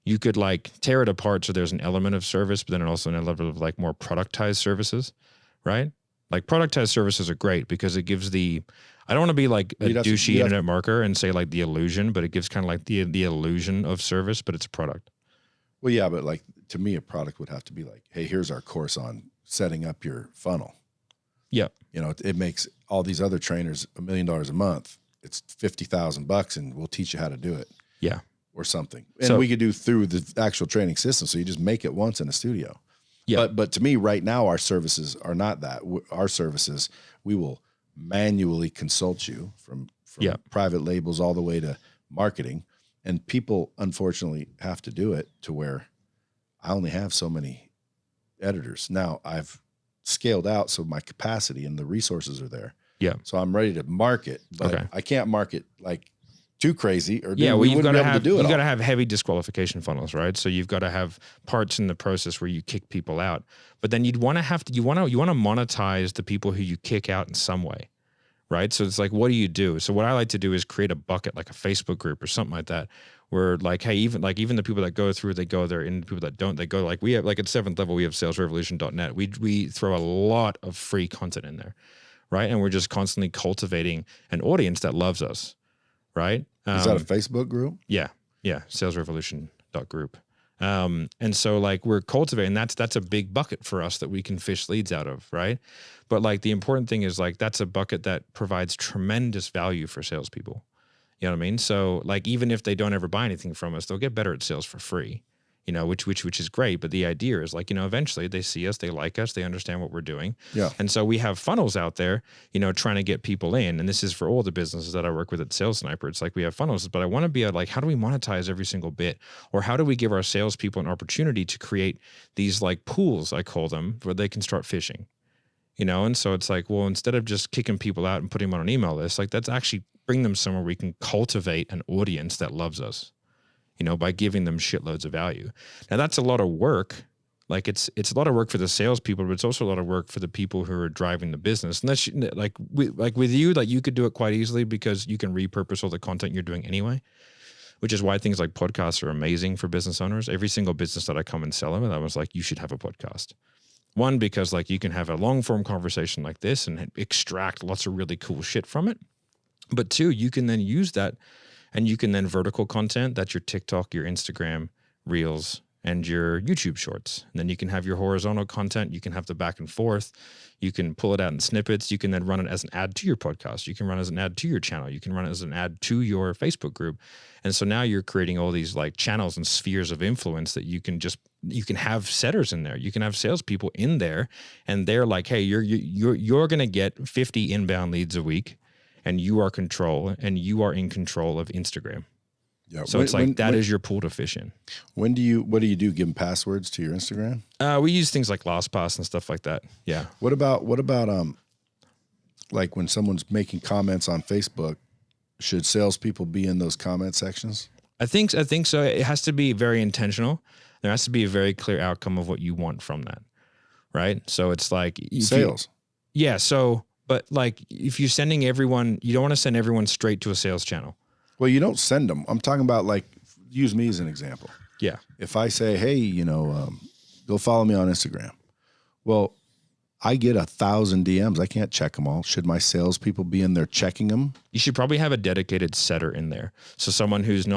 You could like tear it apart so there's an element of service, but then also an element of like more productized services, right? Like productized services are great because it gives I don't want to be like a douchey internet marketer and say like the illusion, but it gives kind of like the illusion of service, but it's a product. Well, yeah, but like to me, a product would have to be like, hey, here's our course on setting up your funnel. Yeah. You know, it makes all these other trainers $1 million a month. It's $50,000 and we'll teach you how to do it. Yeah. Or something. And we could do through the actual training system. So you just make it once in a studio. Yeah. But to me right now, our services are not that. Our services, we will manually consult you from private labels all the way to marketing. And people unfortunately have to do it to where I only have so many editors. Now I've scaled out so my capacity and the resources are there. Yeah. So I'm ready to market, but I can't market like too crazy or you've got to have heavy disqualification funnels, right? So you've got to have parts in the process where you kick people out, but then you want to monetize the people who you kick out in some way, right? So it's like, what do you do? So what I like to do is create a bucket, like a Facebook group or something like that, where like, hey, even the people that go through, they go there, and the people that don't, they go. Like we have, like at 7th level, we have salesrevolution.net. We throw a lot of free content in there, right? And we're just constantly cultivating an audience that loves us. Right? Is that a Facebook group? Yeah. salesrevolution.group. And so like we're cultivating, that's a big bucket for us that we can fish leads out of, right? But like the important thing is like that's a bucket that provides tremendous value for salespeople. You know what I mean? So like even if they don't ever buy anything from us, they'll get better at sales for free. You know, which is great. But the idea is like, you know, eventually they see us, they like us, they understand what we're doing. Yeah. And so we have funnels out there, you know, trying to get people in. And this is for all the businesses that I work with at Sales Sniper. It's like we have funnels, but I want to be like, how do we monetize every single bit? Or how do we give our salespeople an opportunity to create these like pools, I call them, where they can start fishing? You know, and so it's like, well, instead of just kicking people out and putting them on an email list, like let's actually bring them somewhere we can cultivate an audience that loves us. You know, by giving them shitloads of value. Now that's a lot of work. Like it's a lot of work for the salespeople, but it's also a lot of work for the people who are driving the business. And that's like with you, like you could do it quite easily because you can repurpose all the content you're doing anyway, which is why things like podcasts are amazing for business owners. Every single business that I come and sell them, and I was like, you should have a podcast. One, because like you can have a long form conversation like this and extract lots of really cool shit from it. But two, you can then use that. And you can then vertical content, that's your TikTok, your Instagram, Reels, and your YouTube Shorts. And then you can have your horizontal content. You can have the back and forth. You can pull it out in snippets. You can then run it as an ad to your podcast. You can run it as an ad to your channel. You can run it as an ad to your Facebook group. And so now you're creating all these like channels and spheres of influence that you can have setters in there. You can have salespeople in there, and they're like, hey, you're going to get 50 inbound leads a week. And you are in control of Instagram. Yeah. So it's like that is your pool to fish in. What do you do? Give them passwords to your Instagram? We use things like LastPass and stuff like that. Yeah. What about like when someone's making comments on Facebook, should salespeople be in those comment sections? I think so. It has to be very intentional. There has to be a very clear outcome of what you want from that. Right. So it's like sales. But like if you're sending everyone, you don't want to send everyone straight to a sales channel. Well, you don't send them. I'm talking about like, use me as an example. Yeah. If I say, hey, you know, go follow me on Instagram. Well, I get 1,000 DMs. I can't check them all. Should my salespeople be in there checking them? You should probably have a dedicated setter in there. So someone who's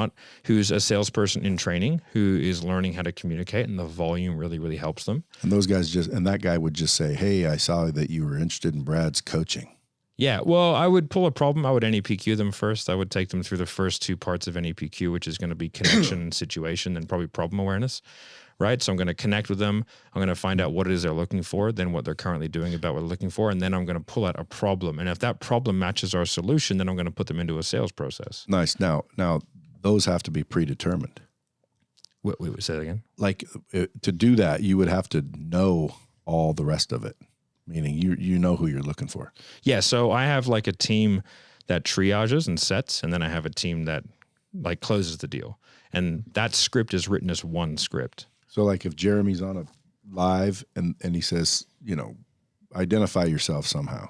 a salesperson in training, who is learning how to communicate, and the volume really, really helps them. And those guys that guy would just say, hey, I saw that you were interested in Brad's coaching. Yeah. Well, I would pull a problem. I would NEPQ them first. I would take them through the first two parts of NEPQ, which is going to be connection and situation, and probably problem awareness. Right. So I'm going to connect with them. I'm going to find out what it is they're looking for, then what they're currently doing about what they're looking for. And then I'm going to pull out a problem. And if that problem matches our solution, then I'm going to put them into a sales process. Nice. Now those have to be predetermined. Wait, say that again? Like to do that, you would have to know all the rest of it, meaning you know who you're looking for. Yeah. So I have like a team that triages and sets, and then I have a team that like closes the deal. And that script is written as one script. So like if Jeremy's on a live and he says, you know, identify yourself somehow.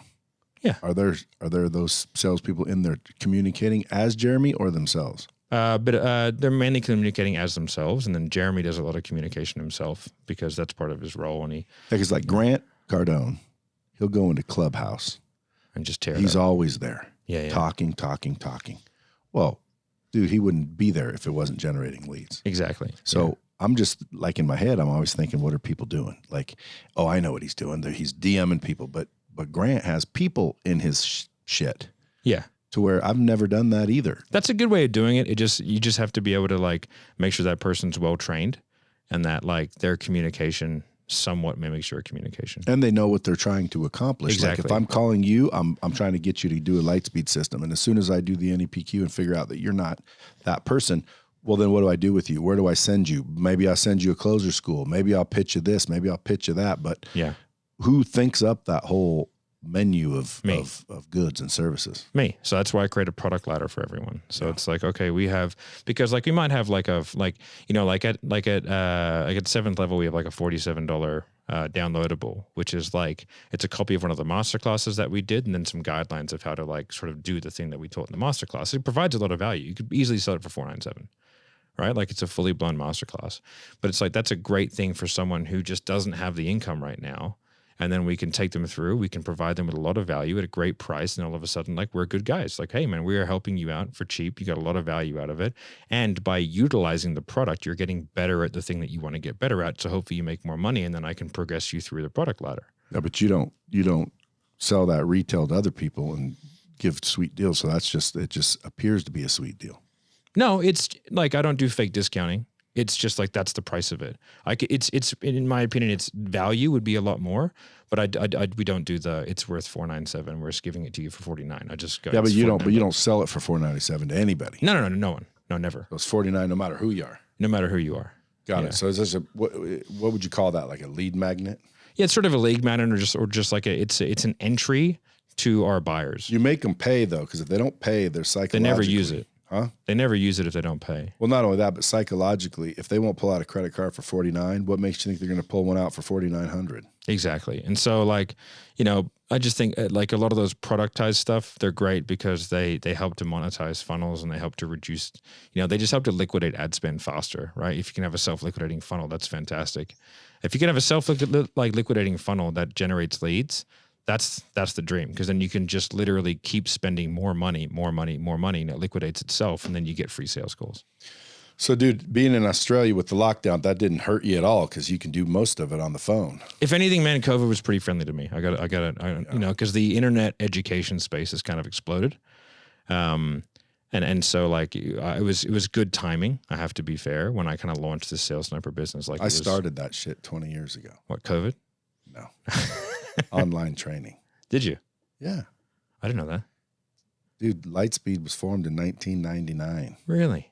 Yeah. Are there those salespeople in there communicating as Jeremy or themselves? But they're mainly communicating as themselves, and then Jeremy does a lot of communication himself because that's part of his role. And because like Grant Cardone, he'll go into Clubhouse and just tear. He's always there. Yeah. Talking. Well, dude, he wouldn't be there if it wasn't generating leads. Exactly. So I'm just like in my head, I'm always thinking, what are people doing? Like, oh, I know what he's doing. He's DMing people, but Grant has people in his shit. Yeah. To where I've never done that either. That's a good way of doing it. You just have to be able to like make sure that person's well trained and that like their communication somewhat mimics your communication. And they know what they're trying to accomplish. Exactly. Like if I'm calling you, I'm trying to get you to do a LightSpeed system. And as soon as I do the NEPQ and figure out that you're not that person, well, then what do I do with you? Where do I send you? Maybe I'll send you a closer school. Maybe I'll pitch you this. Maybe I'll pitch you that. But yeah, who thinks up that whole menu of goods and services? Me. So that's why I create a product ladder for everyone. So it's like, okay, we have, because like we might have like at 7th level, we have like a $47 downloadable, which is like, it's a copy of one of the masterclasses that we did and then some guidelines of how to like sort of do the thing that we taught in the masterclass. It provides a lot of value. You could easily sell it for $497. Right? Like it's a fully blown masterclass, but it's like, that's a great thing for someone who just doesn't have the income right now. And then we can take them through, we can provide them with a lot of value at a great price. And all of a sudden, like, we're good guys. Like, hey man, we are helping you out for cheap. You got a lot of value out of it. And by utilizing the product, you're getting better at the thing that you want to get better at. So hopefully you make more money and then I can progress you through the product ladder. Yeah, but you don't sell that retail to other people and give sweet deals. So it just appears to be a sweet deal. No, it's like, I don't do fake discounting. It's just like, that's the price of it. It's in my opinion, its value would be a lot more, but we don't do it's worth $497. We're just giving it to you for $49. I just go. Yeah, but you don't sell it for $497 to anybody. No one. No, never. So it's $49 no matter who you are. No matter who you are. Got it. So is this what would you call that? Like a lead magnet? Yeah, it's sort of a lead magnet or just like it's an entry to our buyers. You make them pay though, because if they don't pay, they're psychologically. They never use it. Huh? They never use it if they don't pay. Well, not only that, but psychologically, if they won't pull out a credit card for $49, what makes you think they're going to pull one out for $4,900? Exactly. And so like, I just think like a lot of those productized stuff, they're great because they help to monetize funnels and they help to reduce, they just help to liquidate ad spend faster, right? If you can have a self-liquidating funnel, that's fantastic. If you can have a self-liquidating funnel that generates leads, that's the dream, because then you can just literally keep spending more money, and it liquidates itself, and then you get free sales calls. So, dude, being in Australia with the lockdown, that didn't hurt you at all because you can do most of it on the phone. If anything, man, COVID was pretty friendly to me. I got it. Because the internet education space has kind of exploded, and so like it was good timing. I have to be fair when I kind of launched this Sales Sniper business. Like I started that shit 20 years ago. What, COVID? No. Online training. Did you? Yeah. I didn't know that. Dude, LightSpeed was formed in 1999. Really?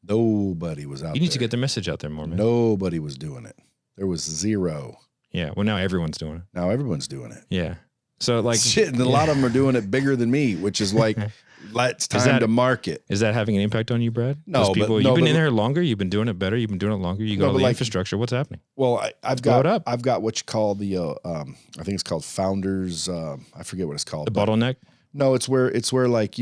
Nobody was out there. You need to get the message out there more, man. Nobody was doing it. There was zero. Yeah. Well, now everyone's doing it. Now everyone's doing it. Yeah. So like shit, and a lot of them are doing it bigger than me, which is like, it's time to market. Is that having an impact on you, Brad? No, you've been in there longer. You've been doing it better. You've been doing it longer. You got all the infrastructure. What's happening? Well, I've got what you call the, I think it's called Founders. I forget what it's called. The bottleneck? No, it's where like,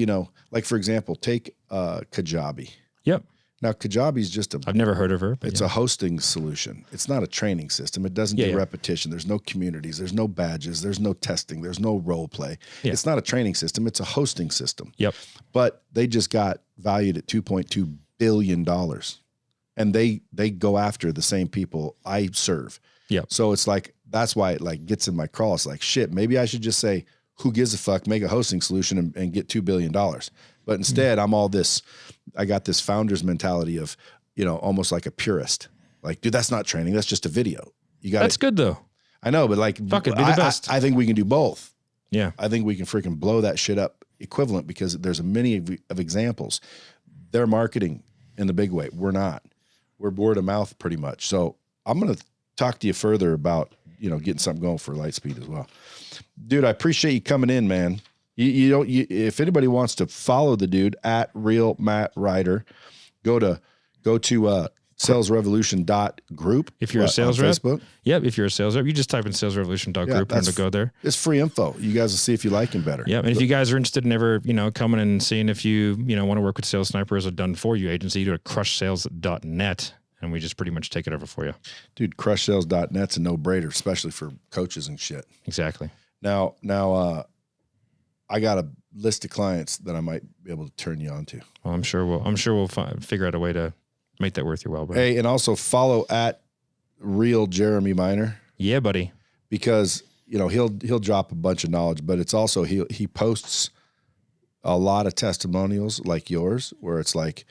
like for example, take Kajabi. Yep. Now, Kajabi's just I've never heard of her. It's a hosting solution. It's not a training system. It doesn't do repetition. There's no communities. There's no badges. There's no testing. There's no role play. Yeah. It's not a training system. It's a hosting system. Yep. But they just got valued at $2.2 billion. And they go after the same people I serve. Yep. So it's like, that's why it like gets in my crawl. It's like, shit, maybe I should just say, who gives a fuck, make a hosting solution and get $2 billion. But instead, I got this founder's mentality of, almost like a purist. Like, dude, that's not training. That's just a video. That's good though. I know, but like, fuck it, be the best. I think we can do both. Yeah. I think we can freaking blow that shit up equivalent because there's many of examples. They're marketing in the big way. We're not. We're word of mouth pretty much. So I'm going to talk to you further about, getting something going for LightSpeed as well. Dude, I appreciate you coming in, man. If anybody wants to follow the dude at Real Matt Ryder, go to salesrevolution.group. If you're a sales rep, Facebook. Yep. If you're a sales rep, you just type in salesrevolution.group and go there. It's free info. You guys will see if you like him better. Yeah. And if you guys are interested in ever, coming and seeing if you, want to work with Sales Sniper as a done for you agency, you go to crushsales.net. And we just pretty much take it over for you. Dude, crushsales.net's a no-brainer, especially for coaches and shit. Exactly. Now, I got a list of clients that I might be able to turn you on to. Well, I'm sure we'll figure out a way to make that worth your while, buddy. Hey, and also follow at Real Jeremy Miner. Yeah, buddy. Because, you know, he'll drop a bunch of knowledge, but it's also he posts a lot of testimonials like yours where it's like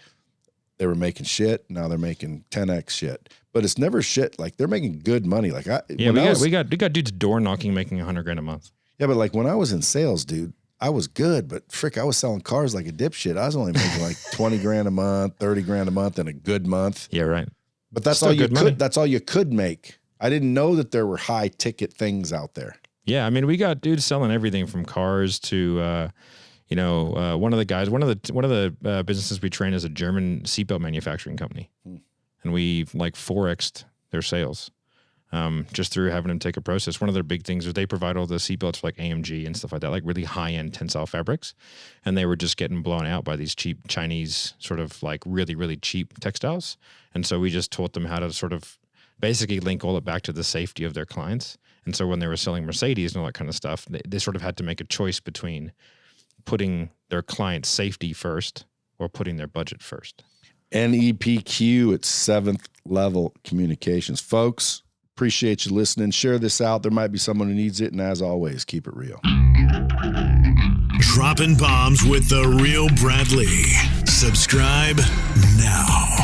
they were making shit, now they're making 10x shit. But it's never shit. Like they're making good money. Like we got dudes door knocking making $100,000 a month. Yeah, but like when I was in sales, dude, I was good, but frick, I was selling cars like a dipshit. I was only making like 20 grand a month, 30 grand a month in a good month. Yeah, right. But that's all you could. That's all you could make. I didn't know that there were high ticket things out there. Yeah, I mean, we got dudes selling everything from cars to, one of the businesses we train is a German seatbelt manufacturing company, and we like 4x'd their sales, just through having them take a process. One of their big things is they provide all the seatbelts for like AMG and stuff like that, like really high end tensile fabrics, and they were just getting blown out by these cheap Chinese sort of like really really cheap textiles, and so we just taught them how to sort of basically link all it back to the safety of their clients. And so when they were selling Mercedes and all that kind of stuff, they sort of had to make a choice between putting their client's safety first or putting their budget first. NEPQ, it's 7th level communications. Folks, appreciate you listening. Share this out. There might be someone who needs it. And as always, keep it real. Dropping bombs with the real Bradley. Subscribe now.